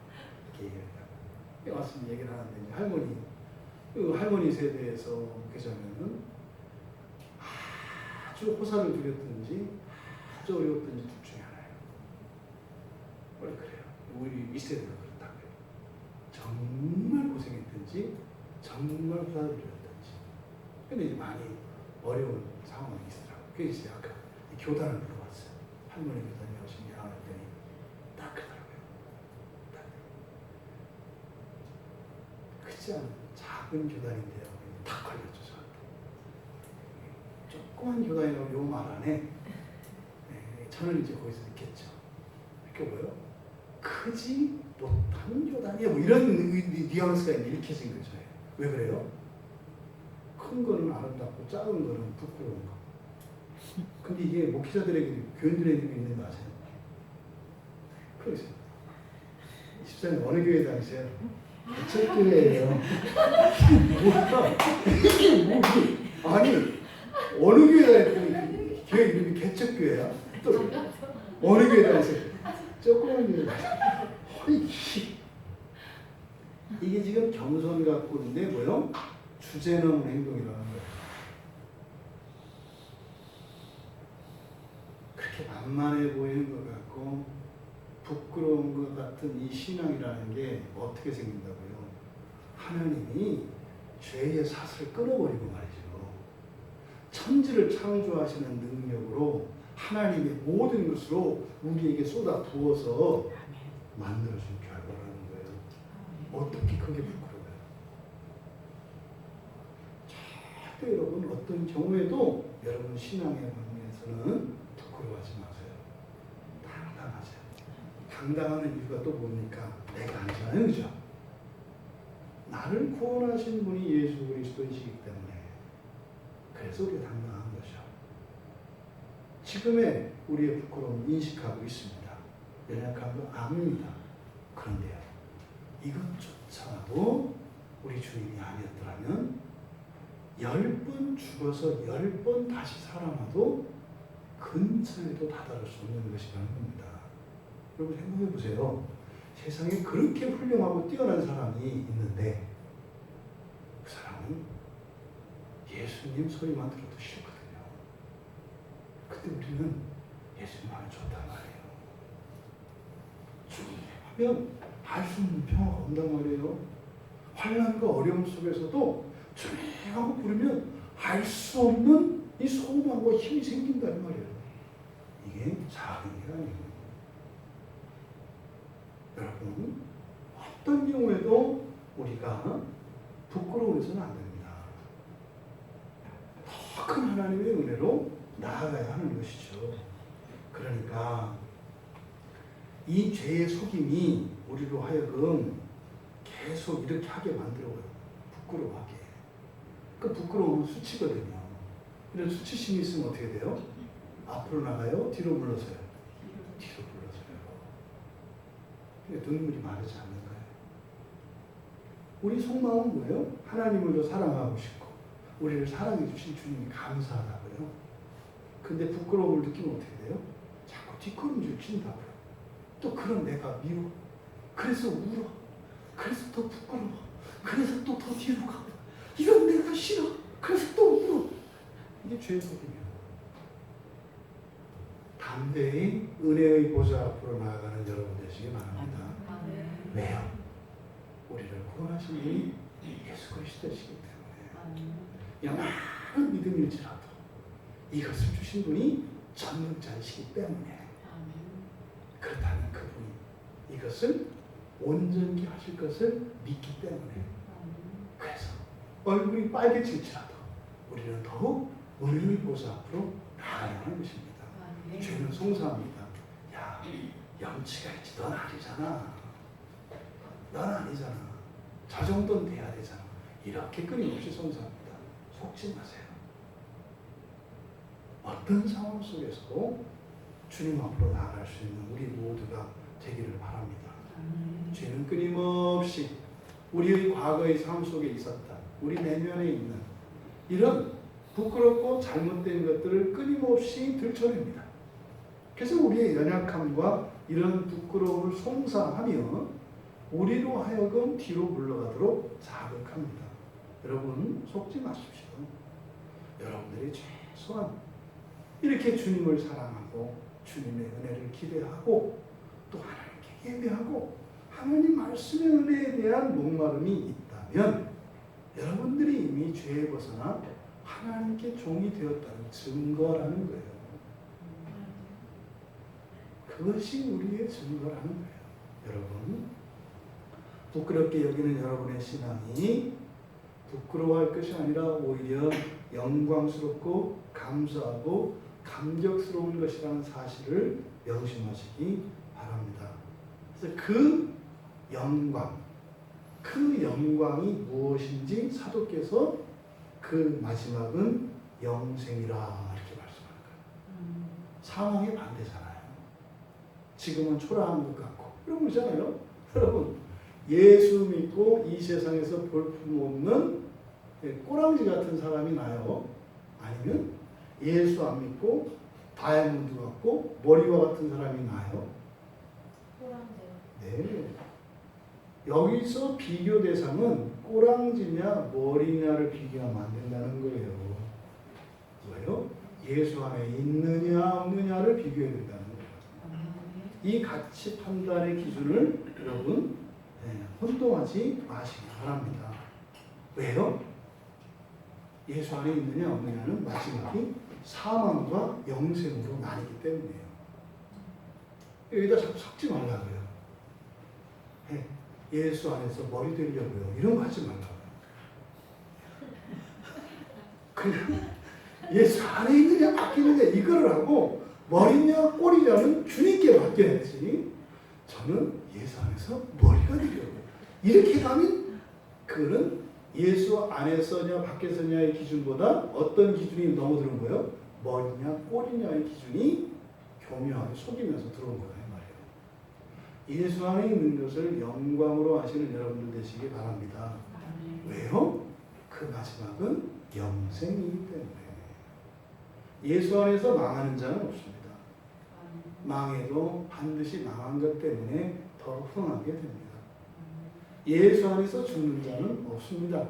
이렇게 얘기를 왔으면 얘기를 하는데 이제 할머니 세대에서 목회자면은 아주 호사를 누렸든지 아주 어려웠든지 둘 중에 하나예요. 원래 그래요. 우리 윗세대가 그렇다고요. 정말 고생했든지 정말 호사를 누렸든지. 근데 이제 많이 어려운 상황이 있더라고요. 그래서 이제 아까 교단을 물어봤어요. 할머니 교단이 오시냐 했더니 딱 그러더라고요. 크지 않은 작은 교단인데요. 딱 걸렸죠, 저한테. 조그만 교단이라고 요 말 안에 저는 이제 거기서 느꼈죠. 이렇게 뭐요? 크지 못한 교단이야. 뭐 이런 뉘앙스가 읽혀진 거죠. 왜 그래요? 큰 거는 아름답고 작은 거는 부끄러운 거. 근데 이게 목회자들에게, 교인들에게 있는 거 아세요? 그러세요. 집사님 어느 교회 다니세요? 개척교회예요. 이게 뭐야? 아니 어느 교회 다니세요? 교회 이름이 개척교회야? 또 어느 교회 다니세요? 조그만 교회 다니세요. 이게 지금 겸손 갖고 있는데 뭐요? 주제넘은 행동이라는 거예요. 그렇게 만만해 보이는 것 같고 부끄러운 것 같은 이 신앙이라는 게 어떻게 생긴다고요? 하나님이 죄의 사슬을 끊어버리고 말이죠. 천지를 창조하시는 능력으로 하나님의 모든 것으로 우리에게 쏟아 부어서 만들어준 결과라는 거예요. 어떻게 그게 부끄러워요? 절대 여러분 어떤 경우에도 여러분 신앙의 방면에서는 부끄러워하지 마세요. 당당하세요. 당당하는 이유가 또 뭡니까? 내가 아니잖아요, 그죠? 나를 구원하신 분이 예수 그리스도이시기 때문에 그래서 우리가 당당한 거죠. 지금의 우리의 부끄러움을 인식하고 있습니다. 연약함도 압니다. 그런데요, 이것조차도 우리 주님이 아니었더라면 10번 죽어서 10번 다시 살아나도 근처에도 다다를 수 없는 것이라는 겁니다. 여러분 생각해 보세요. 세상에 그렇게 훌륭하고 뛰어난 사람이 있는데 그 사람은 예수님 소리만 들어도 싫거든요. 근데 우리는 예수님 하면 좋단 말이에요. 주님하면 알 수 없는 평화가 온단 말이에요. 환난과 어려움 속에서도 주님하고 부르면 알 수 없는 이 소망과 힘이 생긴단 말이에요. 이게 작은 게 아니에요. 여러분, 어떤 경우에도 우리가 부끄러워서는 안 됩니다. 더 큰 하나님의 은혜로 나아가야 하는 것이죠. 그러니까 이 죄의 속임이 우리로 하여금 계속 이렇게 하게 만들어요. 부끄러워하게. 그 부끄러움은 수치거든요. 근데 수치심이 있으면 어떻게 돼요? 앞으로 나가요? 뒤로 물러서요? 뒤로 물러서요. 그러니까 눈물이 마르지 않는 거예요. 우리 속마음은 뭐예요? 하나님을 더 사랑하고 싶고 우리를 사랑해 주신 주님이 감사하다고요. 근데 부끄러움을 느끼면 어떻게 돼요? 자꾸 뒷걸음질 친다고요. 또 그런 내가 미워. 그래서 울어. 그래서 더 부끄러워. 그래서 또 더 뒤로 가. 이건 내가 싫어. 그래서 또 울어. 이게 죄의 속임이에요. 담대히 은혜의 보좌 앞으로 나아가는 여러분 되시기 바랍니다. 왜요? 우리를 구원하신 분이 예수 그리스도시기 때문에 영원한 믿음일지라도 이것을 주신 분이 전능자이시기 때문에 그렇다면 그분이 이것을 온전히 하실 것을 믿기 때문에 그래서 얼굴이 빨개질지라도 우리는 더욱 은혜의 보좌 앞으로 나아가야 하는 것입니다. 죄는 송사합니다. 야, 염치가 있지. 넌 아니잖아. 넌 아니잖아. 저 정도는 돼야 되잖아. 이렇게 끊임없이 선사합니다. 속지 마세요. 어떤 상황 속에서도 주님 앞으로 나아갈 수 있는 우리 모두가 되기를 바랍니다. 죄는 끊임없이 우리의 과거의 삶 속에 있었다. 우리 내면에 있는 이런 부끄럽고 잘못된 것들을 끊임없이 들춰냅니다. 그래서 우리의 연약함과 이런 부끄러움을 송사하며 우리로 하여금 뒤로 물러가도록 자극합니다. 여러분 속지 마십시오. 여러분들이 최소한 이렇게 주님을 사랑하고 주님의 은혜를 기대하고 또 하나님께 예배하고 하나님 말씀의 은혜에 대한 목마름이 있다면 여러분들이 이미 죄에 벗어나 하나님께 종이 되었다는 증거라는 거예요. 그것이 우리의 증거라는 거예요. 여러분, 부끄럽게 여기는 여러분의 신앙이 부끄러워할 것이 아니라 오히려 영광스럽고 감사하고 감격스러운 것이라는 사실을 명심하시기 바랍니다. 그래서 그 영광이 무엇인지 사도께서 그 마지막은 영생이라 이렇게 말씀하는 거예요. 상황이 반대잖아요. 지금은 초라한 것 같고 이런 거 있잖아요. 여러분 예수 믿고 이 세상에서 볼품없는 꼬랑지 같은 사람이 나요? 아니면 예수 안 믿고 다이아몬드 같고 머리와 같은 사람이 나요? 꼬랑지요. 네. 여기서 비교 대상은 꼬랑지냐 머리냐를 비교하면 안 된다는 거예요. 왜요? 예수 안에 있느냐 없느냐를 비교해야 된다는 거예요. 이 가치 판단의 기준을 여러분 혼동하지 마시기 바랍니다. 왜요? 예수 안에 있느냐 없느냐는 마지막이 사망과 영생으로 나뉘기 때문이에요. 여기다 자꾸 섞지 말라고요. 예수 안에서 머리 되려고요. 이런 거 하지 말라고요. 그냥 예수 안에 있느냐 바뀌느냐 이거를 하고 머리냐 꼬리냐는 주님께 맡겨야지. 저는 예수 안에서 머리가 되려고요. 이렇게 가면 그거는 예수 안에서냐 밖에서냐의 기준보다 어떤 기준이 너무 들어온 거예요? 머리냐 꼬리냐의 기준이 교묘하게 속이면서 들어온 거예요. 예수 안에 있는 것을 영광으로 하시는 여러분들 되시기 바랍니다. 왜요? 그 마지막은 영생이기 때문에. 예수 안에서 망하는 자는 없습니다. 망해도 반드시 망한 것 때문에 더 흥하게 됩니다. 예수 안에서 죽는 자는 없습니다.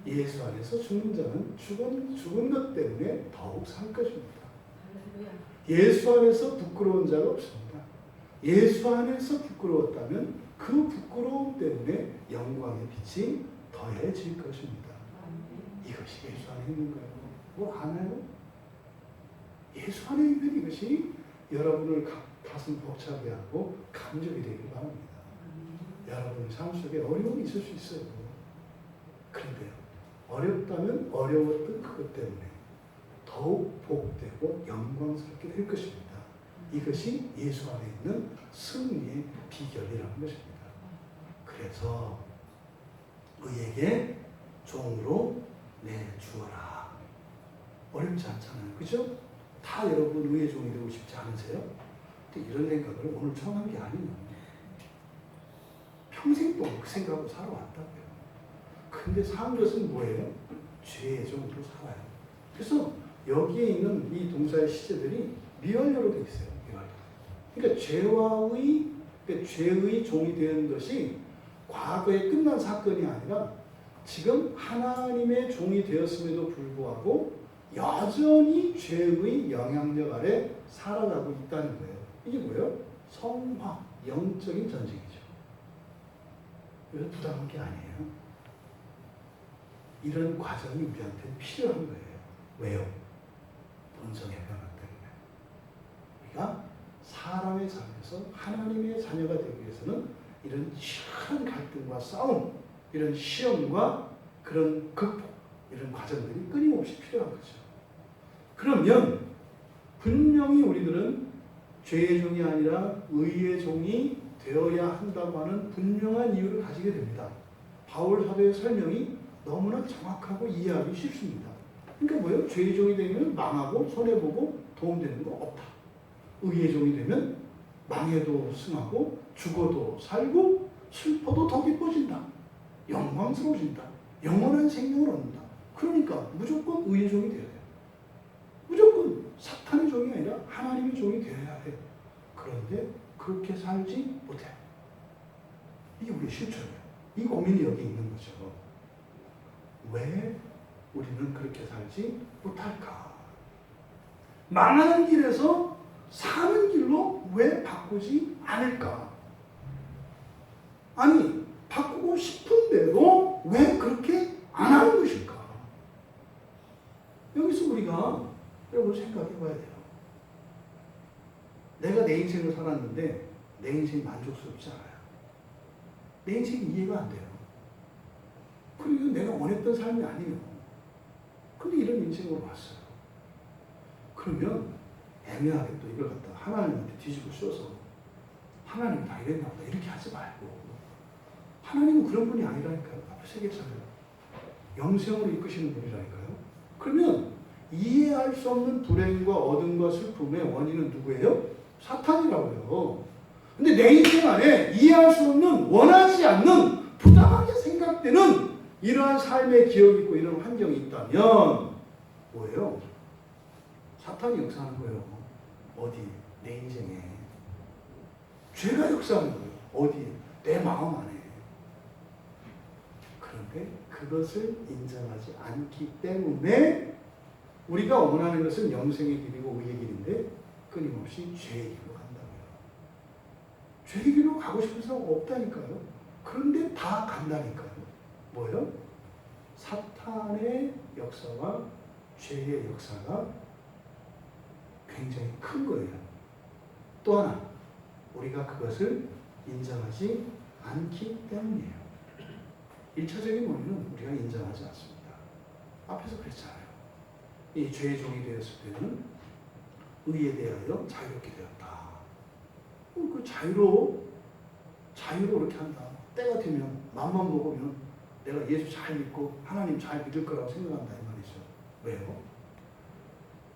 예수 안에서 죽는 자는 죽은 것 때문에 더욱 살 것입니다. 예수 안에서 부끄러운 자가 없습니다. 예수 안에서 부끄러웠다면 그 부끄러움 때문에 영광의 빛이 더해질 것입니다. 이것이 예수 안에 있는 거예요. 뭐 아나요? 예수 안에 있는 이것이 여러분을 가슴 벅차게 하고 감격이 되길 바랍니다. 여러분 삶 속에 어려움이 있을 수 있어요. 그런데요. 어렵다면 어려웠던 그것 때문에 더욱 복되고 영광스럽게 될 것입니다. 이것이 예수 안에 있는 승리의 비결이라는 것입니다. 그래서 의에게 종으로 내주어라. 어렵지 않잖아요. 그죠? 다 여러분 의의 종이 되고 싶지 않으세요? 근데 이런 생각을 오늘 처음 한 게 아니에요. 평생 동안 그 생각으로 살아왔다고요. 근데 산 것은 뭐예요? 죄의 종으로 살아요. 그래서 여기에 있는 이 동사의 시제들이 미완료로 되어 있어요. 미완료. 그러니까 죄의 종이 되는 것이 과거에 끝난 사건이 아니라 지금 하나님의 종이 되었음에도 불구하고 여전히 죄의 영향력 아래 살아가고 있다는 거예요. 이게 뭐예요? 성화, 영적인 전쟁이죠. 그래서 부담한 게 아니에요. 이런 과정이 우리한테 필요한 거예요. 왜요? 본성의 변화 때문에. 우리가 사람의 삶에서 하나님의 자녀가 되기 위해서는 이런 치열한 갈등과 싸움, 이런 시험과 그런 극복, 이런 과정들이 끊임없이 필요한 거죠. 그러면 분명히 우리들은 죄의 종이 아니라 의의 종이 되어야 한다고 하는 분명한 이유를 가지게 됩니다. 바울 사도의 설명이 너무나 정확하고 이해하기 쉽습니다. 그러니까 뭐예요? 죄의 종이 되면 망하고 손해보고 도움되는 거 없다. 의의 종이 되면 망해도 승하고 죽어도 살고 슬퍼도 더 기뻐진다. 영광스러워진다. 영원한 생명을 얻는다. 그러니까 무조건 의의 종이 되어야 돼요. 무조건 사탄의 종이 아니라 하나님의 종이 되어야 해요. 그런데 그렇게 살지 못해요. 이게 우리의 실체예요. 이 고민이 여기 있는 거죠. 왜 우리는 그렇게 살지 못할까? 망하는 길에서 사는 길로 왜 바꾸지 않을까? 아니, 바꾸고 싶은데도 왜 그렇게 안 하는 것일까? 여기서 우리가 여러분 생각해 봐야 돼요. 내가 내 인생을 살았는데 내 인생이 만족스럽지 않아요. 내 인생이 이해가 안 돼요. 그리고 내가 원했던 삶이 아니에요. 근데 이런 인생으로 왔어요. 그러면 애매하게 또 이걸 갖다 하나님한테 뒤집어 씌워서 하나님이 다 이랬나 보다 이렇게 하지 말고, 하나님은 그런 분이 아니라니까요. 앞에 세계잖아요. 영생으로 이끄시는 분이라니까요. 그러면 이해할 수 없는 불행과 어둠과 슬픔의 원인은 누구예요? 사탄이라고요. 근데 내 인생 안에 이해할 수 없는, 원하지 않는, 부당하게 생각되는 이러한 삶의 기억이 있고 이런 환경이 있다면 뭐예요? 사탄이 역사하는 거예요. 어디? 내 인생에. 죄가 역사하는 거예요. 어디? 내 마음 안에. 그런데 그것을 인정하지 않기 때문에 우리가 원하는 것은 영생의 길이고 의의 길인데 끊임없이 죄의 길로 간다고요. 죄의 길로 가고 싶은 사람 없다니까요. 그런데 다 간다니까요. 뭐예요? 사탄의 역사와 죄의 역사가 굉장히 큰 거예요. 또 하나, 우리가 그것을 인정하지 않기 때문이에요. 1차적인 원인은 우리가 인정하지 않습니다. 앞에서 그랬잖아요. 이 죄의 종이 되었을 때는 의에 대하여 자유롭게 되었다. 그 자유로 이렇게 한다. 때가 되면 맘만 먹으면 내가 예수 잘 믿고 하나님 잘 믿을 거라고 생각한다 이 말이죠. 왜요?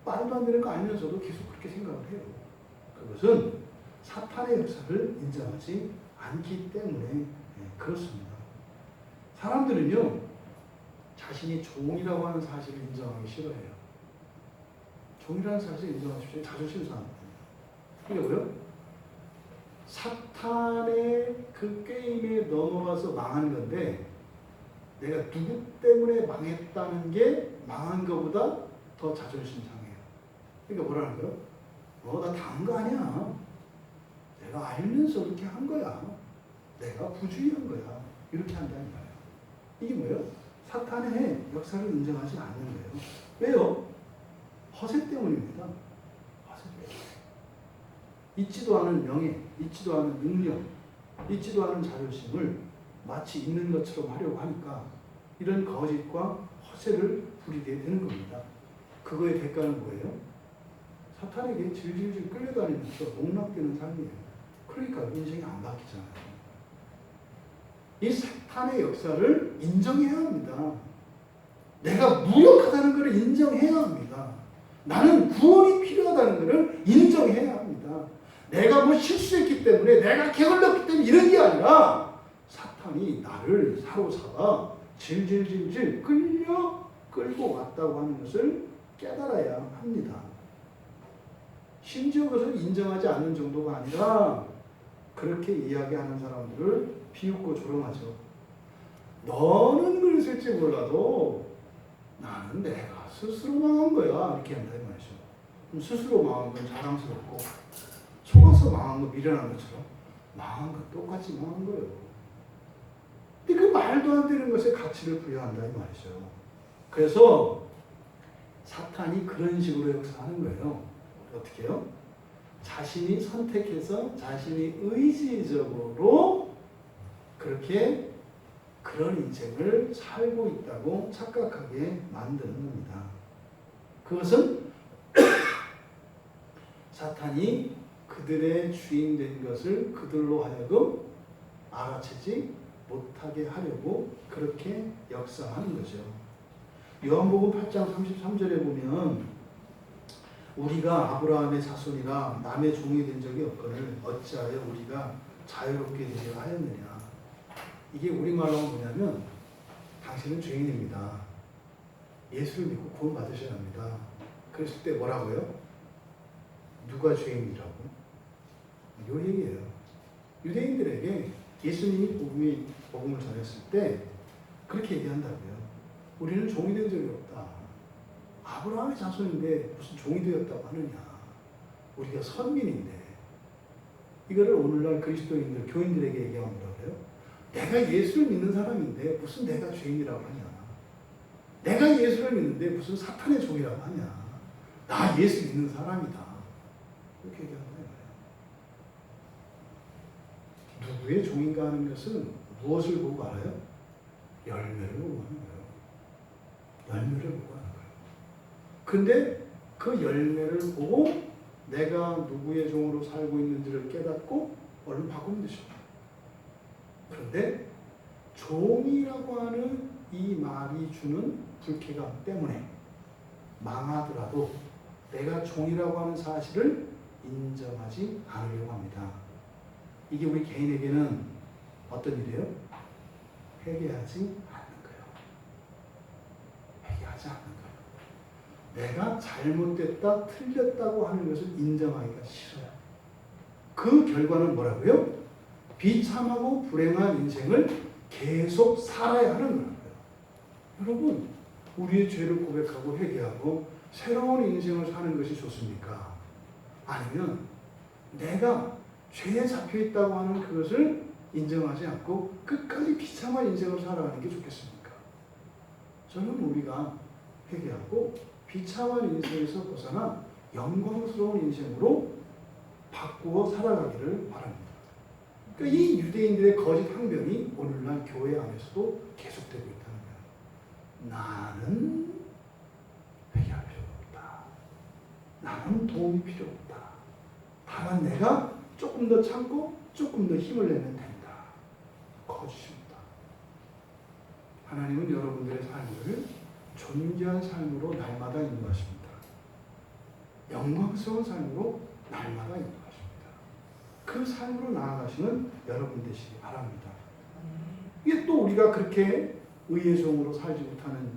말도 안 되는 거 알면서도 계속 그렇게 생각을 해요. 그것은 사탄의 역사를 인정하지 않기 때문에 그렇습니다. 사람들은요, 자신이 종이라고 하는 사실을 인정하기 싫어해요. 종이라는 사실을 인정하기 싫어요. 자존심 상합니다. 이게 뭐예요? 사탄의 그 게임에 넘어가서 망한 건데 내가 누구 때문에 망했다는 게 망한 것보다 더 자존심 상해요. 그러니까 뭐라는 거예요? 나 당한 거 아니야. 내가 알면서 그렇게 한 거야. 내가 부주의한 거야. 이렇게 한다는 거예요. 이게 뭐예요? 사탄의 역사를 인정하지 않는 거예요. 왜요? 허세 때문입니다. 허세 때문에. 있지도 않은 명예, 있지도 않은 능력, 있지도 않은 자존심을 마치 있는 것처럼 하려고 하니까 이런 거짓과 허세를 부리게 되는 겁니다. 그거의 대가는 뭐예요? 사탄에게 질질질 끌려다니면서 농락되는 삶이에요. 그러니까 인생이 안 바뀌잖아요. 이 사탄의 역사를 인정해야 합니다. 내가 무력하다는 것을 인정해야 합니다. 나는 구원이 필요하다는 것을 인정해야 합니다. 내가 뭐 실수했기 때문에, 내가 게을렀기 때문에 이런 게 아니라 사탄이 나를 사로잡아 질질질질 끌고 왔다고 하는 것을 깨달아야 합니다. 심지어 그것을 인정하지 않는 정도가 아니라 그렇게 이야기하는 사람들을 비웃고 조롱하죠. 너는 글을 쓸지 몰라도 나는 내가 스스로 망한 거야. 이렇게 한다 이 말이죠. 그럼 스스로 망한 건 자랑스럽고 속아서 망한 건 미련한 것처럼 망한 건 똑같이 망한 거예요. 근데 그 말도 안 되는 것에 가치를 부여한다 이 말이죠. 그래서 사탄이 그런 식으로 역사하는 거예요. 어떻게 해요? 자신이 선택해서 자신이 의지적으로 그렇게 그런 인생을 살고 있다고 착각하게 만드는 겁니다. 그것은 사탄이 그들의 주인 된 것을 그들로 하여금 알아채지 못하게 하려고 그렇게 역사하는 거죠. 요한복음 8장 33절에 보면 우리가 아브라함의 자손이라 남의 종이 된 적이 없거늘 어찌하여 우리가 자유롭게 되려 하였느냐. 이게 우리말로 하면 뭐냐면 당신은 죄인입니다. 예수를 믿고 구원 받으셔야 합니다. 그랬을 때 뭐라고요? 누가 죄인이라고? 요 얘기예요. 유대인들에게 예수님이 복음을 전했을 때 그렇게 얘기한다고요. 우리는 종이 된 적이 없다. 아브라함의 자손인데 무슨 종이 되었다고 하느냐. 우리가 선민인데. 이거를 오늘날 그리스도인들, 교인들에게 얘기하면 뭐라 그래요? 내가 예수를 믿는 사람인데 무슨 내가 죄인이라고 하냐. 내가 예수를 믿는데 무슨 사탄의 종이라고 하냐. 나 예수 믿는 사람이다. 이렇게 얘기하는 거예요. 누구의 종인가 하는 것은 무엇을 보고 알아요? 열매를 보고 하는 거예요. 열매를 보고 하는 거예요. 근데 그 열매를 보고 내가 누구의 종으로 살고 있는지를 깨닫고 얼른 바꾸면 되죠. 그런데 종이라고 하는 이 말이 주는 불쾌감 때문에 망하더라도 내가 종이라고 하는 사실을 인정하지 않으려고 합니다. 이게 우리 개인에게는 어떤 일이에요? 회개하지 않는 거예요. 회개하지 않는 거예요. 내가 잘못됐다, 틀렸다고 하는 것을 인정하기가 싫어요. 그 결과는 뭐라고요? 비참하고 불행한 인생을 계속 살아야 하는 거라고요. 여러분, 우리의 죄를 고백하고 회개하고 새로운 인생을 사는 것이 좋습니까? 아니면 내가 죄에 잡혀있다고 하는 그것을 인정하지 않고 끝까지 비참한 인생을 살아가는 게 좋겠습니까? 저는 우리가 회개하고 비참한 인생에서 벗어나 영광스러운 인생으로 바꾸어 살아가기를 바랍니다. 그러니까 이 유대인들의 거짓 항변이 오늘날 교회 안에서도 계속되고 있다는 거예요. 나는 회개할 필요가 없다. 나는 도움이 필요 없다. 다만 내가 조금 더 참고 조금 더 힘을 내면 된다. 거짓입니다. 하나님은 여러분들의 삶을 존귀한 삶으로 날마다 인도하십니다. 영광스러운 삶으로 날마다 인도하십니다. 그 삶으로 나아가시는 여러분 되시기 바랍니다. 이게 또 우리가 그렇게 의의 종으로 살지 못하는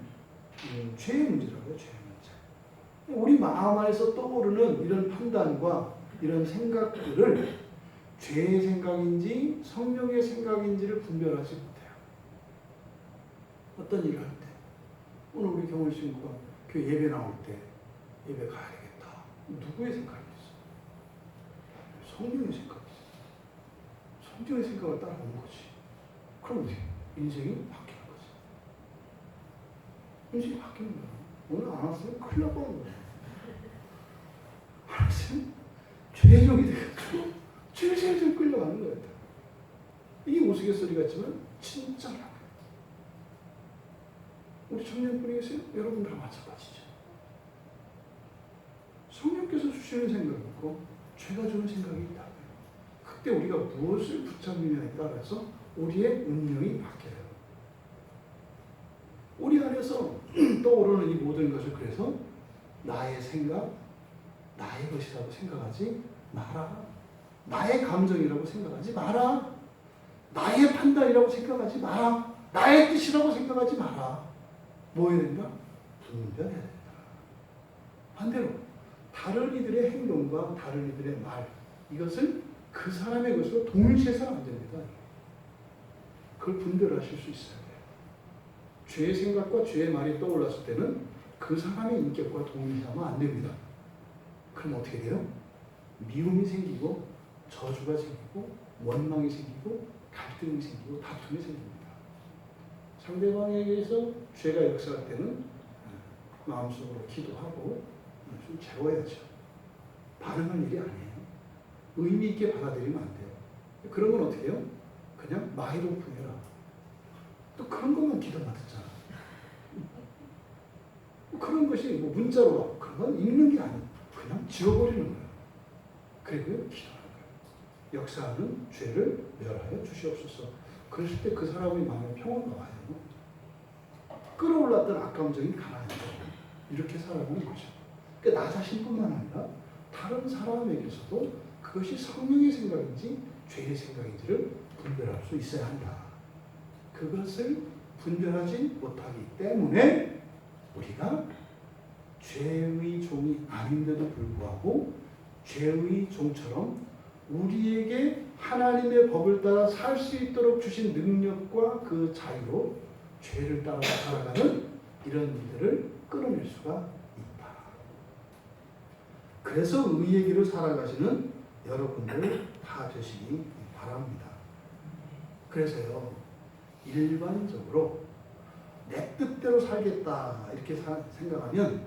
죄의 문제라고요. 죄의 문제. 우리 마음 안에서 떠오르는 이런 판단과 이런 생각들을 죄의 생각인지 성령의 생각인지를 분별하지 못해요. 어떤 일을 할 때, 오늘 우리 경훈 친구가 교회 예배 나올 때 예배 가야 되겠다. 누구의 생각이었어? 성령의 생각이었어. 성령의 생각을 따라오는 거지. 그럼 인생이 바뀌는 거지. 인생이 바뀌는 거야. 오늘 안 왔으면 큰일 날 뻔한 거야. 안 왔으면 죄종이 돼가지고 죄질질 끌려가는 거예요. 이게 우스갯소리 같지만 진짜라고요. 우리 청년분이 계세요? 여러분들과 마찬가지죠. 성령께서 주시는 생각이 있고 죄가 주는 생각이 있다고요. 그때 우리가 무엇을 붙잡느냐에 따라서 우리의 운명이 바뀌어요. 우리 안에서 떠오르는 이 모든 것을 그래서 나의 생각, 나의 것이라고 생각하지 마라. 나의 감정이라고 생각하지 마라. 나의 판단이라고 생각하지 마라. 나의 뜻이라고 생각하지 마라. 뭐 해야 된다? 분별해야 된다. 반대로 다른 이들의 행동과 다른 이들의 말, 이것을 그 사람의 것으로 동일시해서는 안 됩니다. 그걸 분별하실 수 있어야 돼요. 죄의 생각과 죄의 말이 떠올랐을 때는 그 사람의 인격과 동일시하면 안 됩니다. 그럼 어떻게 돼요? 미움이 생기고 저주가 생기고 원망이 생기고 갈등이 생기고 다툼이 생깁니다. 상대방에게서 죄가 역사할 때는 마음속으로 기도하고 좀 재워야죠. 반응할 일이 아니에요. 의미 있게 받아들이면 안 돼요. 그런 건 어떻게 해요? 그냥 마이로프 해라. 또 그런 것만 기도만 듣잖아. 그런 것이 뭐 문자로 와. 그런 건 읽는 게 아니에요. 그냥 지워버리는 거예요. 그리고 기도하는 거예요. 역사하는 죄를 멸하여 주시옵소서. 그랬을 때 그 사람의 마음에 평화가 와요. 끌어올랐던 악감정이 가라앉아요. 이렇게 살아가는 거죠. 그러니까 나 자신뿐만 아니라 다른 사람에게서도 그것이 성령의 생각인지 죄의 생각인지를 분별할 수 있어야 한다. 그것을 분별하지 못하기 때문에 우리가 죄의 종이 아닌데도 불구하고 죄의 종처럼 우리에게 하나님의 법을 따라 살 수 있도록 주신 능력과 그 자유로 죄를 따라 살아가는 이런 일들을 끌어낼 수가 있다. 그래서 의의 길을 살아가시는 여러분들 다 되시기 바랍니다. 그래서요, 일반적으로 내 뜻대로 살겠다 이렇게 생각하면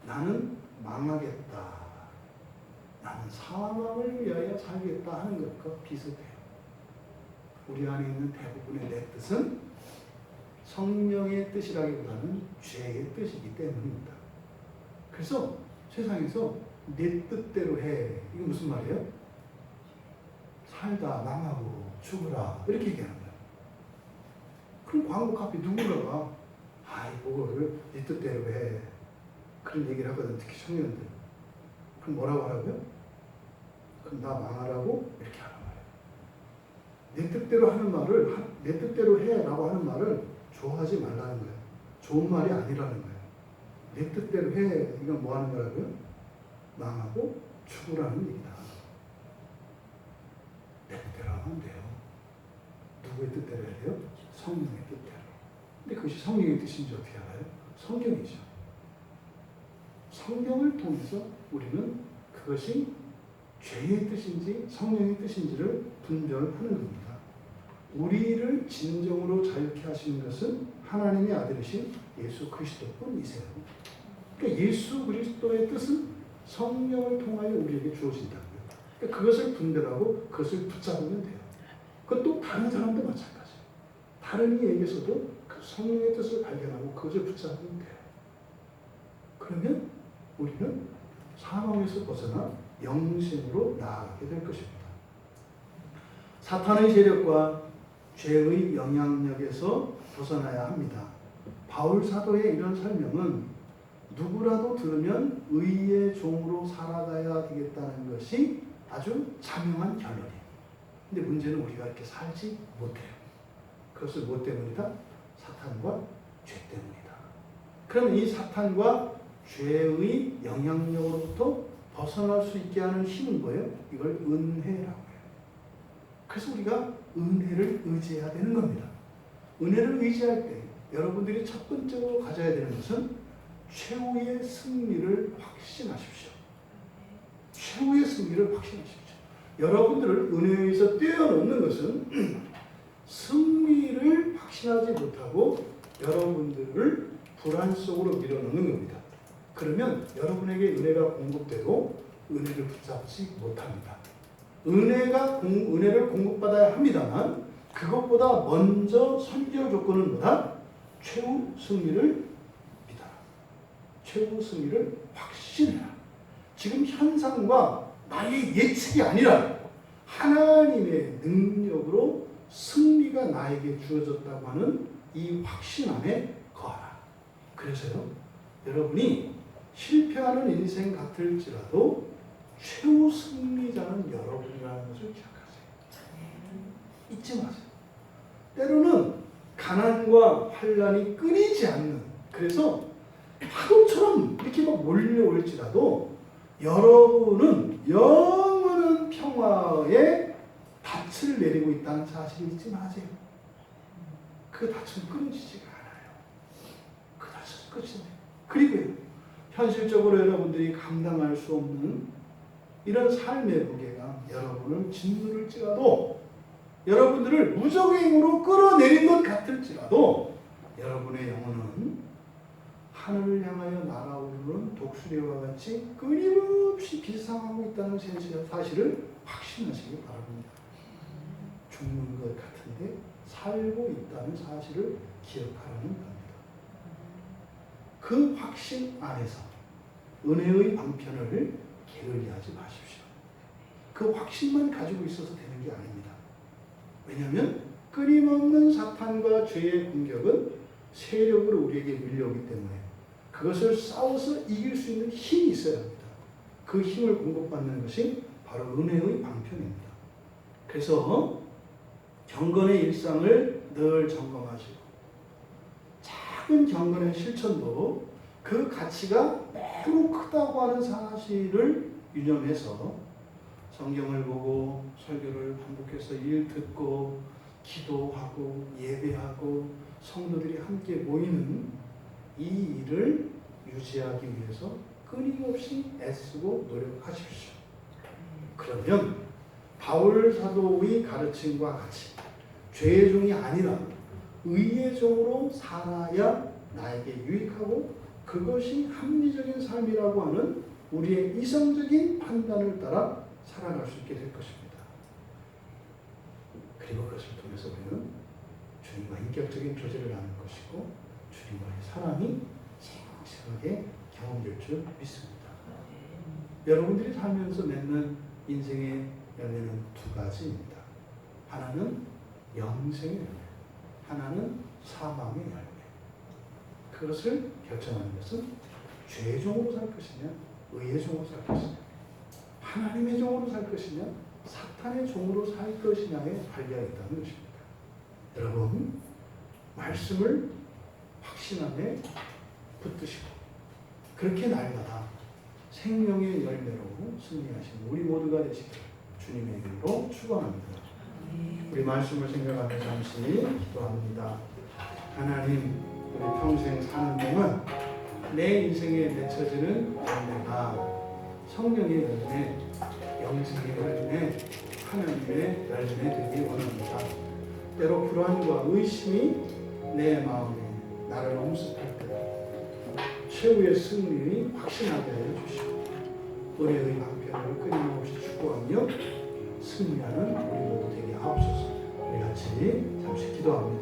나는 망하겠다, 나는 사망을 위하여 살겠다 하는 것과 비슷해요. 우리 안에 있는 대부분의 내 뜻은 성령의 뜻이라기보다는 죄의 뜻이기 때문입니다. 그래서 세상에서 내 뜻대로 해, 이게 무슨 말이에요? 살다 망하고 죽으라 이렇게 얘기하는 거예요. 그럼 광고 카페 누구라가 아이 그거를 네 뜻대로 해 그런 얘기를 하거든. 특히 청년들. 그럼 뭐라고 하라고요? 그럼 나 망하라고 이렇게 하는 거예요. 내 뜻대로 하는 말을 내 뜻대로 해라고 하는 말을 좋아하지 말라는 거예요. 좋은 말이 아니라는 거예요. 내 뜻대로 해, 이건 뭐 하는 거라고요? 망하고 죽으라는 얘기다. 내 뜻대로 하면 돼요. 누구의 뜻대로 해야 돼요? 성령의 뜻대로. 근데 그것이 성령의 뜻인지 어떻게 알아요? 성경이죠. 성경을 통해서 우리는 그것이 죄의 뜻인지 성령의 뜻인지를 분별하는 겁니다. 우리를 진정으로 자유케 하시는 것은 하나님의 아들이신 예수 그리스도뿐이세요. 그러니까 예수 그리스도의 뜻은 성령을 통하여 우리에게 주어진다고요. 그러니까 그것을 분별하고 그것을 붙잡으면 돼요. 그것도 다른 사람도 마찬가지예요. 다른 이에게서도 그 성령의 뜻을 발견하고 그것을 붙잡으면 돼요. 그러면 우리는 사망에서 벗어나 영생으로 나아가게 될 것입니다. 사탄의 세력과 죄의 영향력에서 벗어나야 합니다. 바울 사도의 이런 설명은 누구라도 들으면 의의 종으로 살아가야 되겠다는 것이 아주 자명한 결론이에요. 근데 문제는 우리가 이렇게 살지 못해요. 그것을 뭐 때문이다? 사탄과 죄 때문이다. 그럼 이 사탄과 죄의 영향력으로부터 벗어날 수 있게 하는 힘은 뭐예요? 이걸 은혜라고 해요. 그래서 우리가 은혜를 의지해야 되는 겁니다. 은혜를 의지할 때 여러분들이 첫 번째로 가져야 되는 것은 최후의 승리를 확신하십시오. 최후의 승리를 확신하십시오. 여러분들을 은혜에 의해서 뛰어넘는 것은 승리를 확신하지 못하고 여러분들을 불안 속으로 밀어넣는 겁니다. 그러면 여러분에게 은혜가 공급되고 은혜를 붙잡지 못합니다. 은혜를 공급받아야 합니다만 그것보다 먼저 선결 조건은 뭐다? 최후 승리를 믿어라. 최후 승리를 확신해라. 지금 현상과 나의 예측이 아니라 하나님의 능력으로 승리가 나에게 주어졌다고 하는 이 확신 안에 거하라. 그래서요, 여러분이 실패하는 인생 같을지라도 최후 승리자는 여러분이라는 것을 기억하세요. 잊지 마세요. 때로는 가난과 환난이 끊이지 않는, 그래서 파도처럼 이렇게 막 몰려올지라도 여러분은 영원한 평화에 닻을 내리고 있다는 사실을 잊지 마세요. 그 닻은 끊어지지가 않아요. 그 닻은 끝입니다. 그리고 현실적으로 여러분들이 감당할 수 없는 이런 삶의 무게가 여러분을 짓누를지라도 여러분들을 무적의 힘으로 끌어내린 것 같을지라도 여러분의 영혼은 하늘을 향하여 날아오르는 독수리와 같이 끊임없이 비상하고 있다는 사실을 확신하시기 바랍니다. 죽는 것 같은데 살고 있다는 사실을 기억하라는 겁니다. 그 확신 안에서 은혜의 방편을 게을리하지 마십시오. 그 확신만 가지고 있어서 되는 게 아닙니다. 왜냐하면 그 끊임없는 사탄과 죄의 공격은 세력으로 우리에게 밀려오기 때문에 그것을 싸워서 이길 수 있는 힘이 있어야 합니다. 그 힘을 공급받는 것이 바로 은혜의 방편입니다. 그래서 경건의 일상을 늘 점검하시고 작은 경건의 실천도 그 가치가 매우 크다고 하는 사실을 유념해서 성경을 보고 설교를 반복해서 듣고 기도하고 예배하고 성도들이 함께 모이는 이 일을 유지하기 위해서 끊임없이 애쓰고 노력하십시오. 그러면 바울 사도의 가르침과 같이 죄의 종이 아니라 의의 종으로 살아야 나에게 유익하고 그것이 합리적인 삶이라고 하는 우리의 이성적인 판단을 따라 살아갈 수 있게 될 것입니다. 그리고 그것을 통해서 우리는 주님과 인격적인 교제를 나눌 것이고 주님과의 사랑이 생생하게 경험될 줄 믿습니다. 여러분들이 살면서 맺는 인생의 열매는 두 가지입니다. 하나는 영생의 열매, 하나는 사망의 열매. 그것을 결정하는 것은 죄의 종으로 살 것이냐, 의의 종으로 살 것이냐, 하나님의 종으로 살 것이냐, 사탄의 종으로 살 것이냐에 달려 있다는 것입니다. 여러분, 말씀을 확신함에 붙드시고 그렇게 날마다 생명의 열매로 승리하시는 우리 모두가 되시기를 주님의 이름으로 축원합니다. 우리 말씀을 생각하며 잠시 기도합니다. 하나님, 우리 평생 사는 동안 내 인생에 맺혀지는 열매가 성령의 열매, 영생의 열매, 하나님의 열매 되기 원합니다. 때로 불안과 의심이 내 마음에 나를 엄습할 때 최후의 승리를 확신하게 하여 주시고 은혜의 방편을 끊임없이 축복하며 승리하는 우리 모두 되게 하옵소서. 우리 같이 잠시 기도합니다.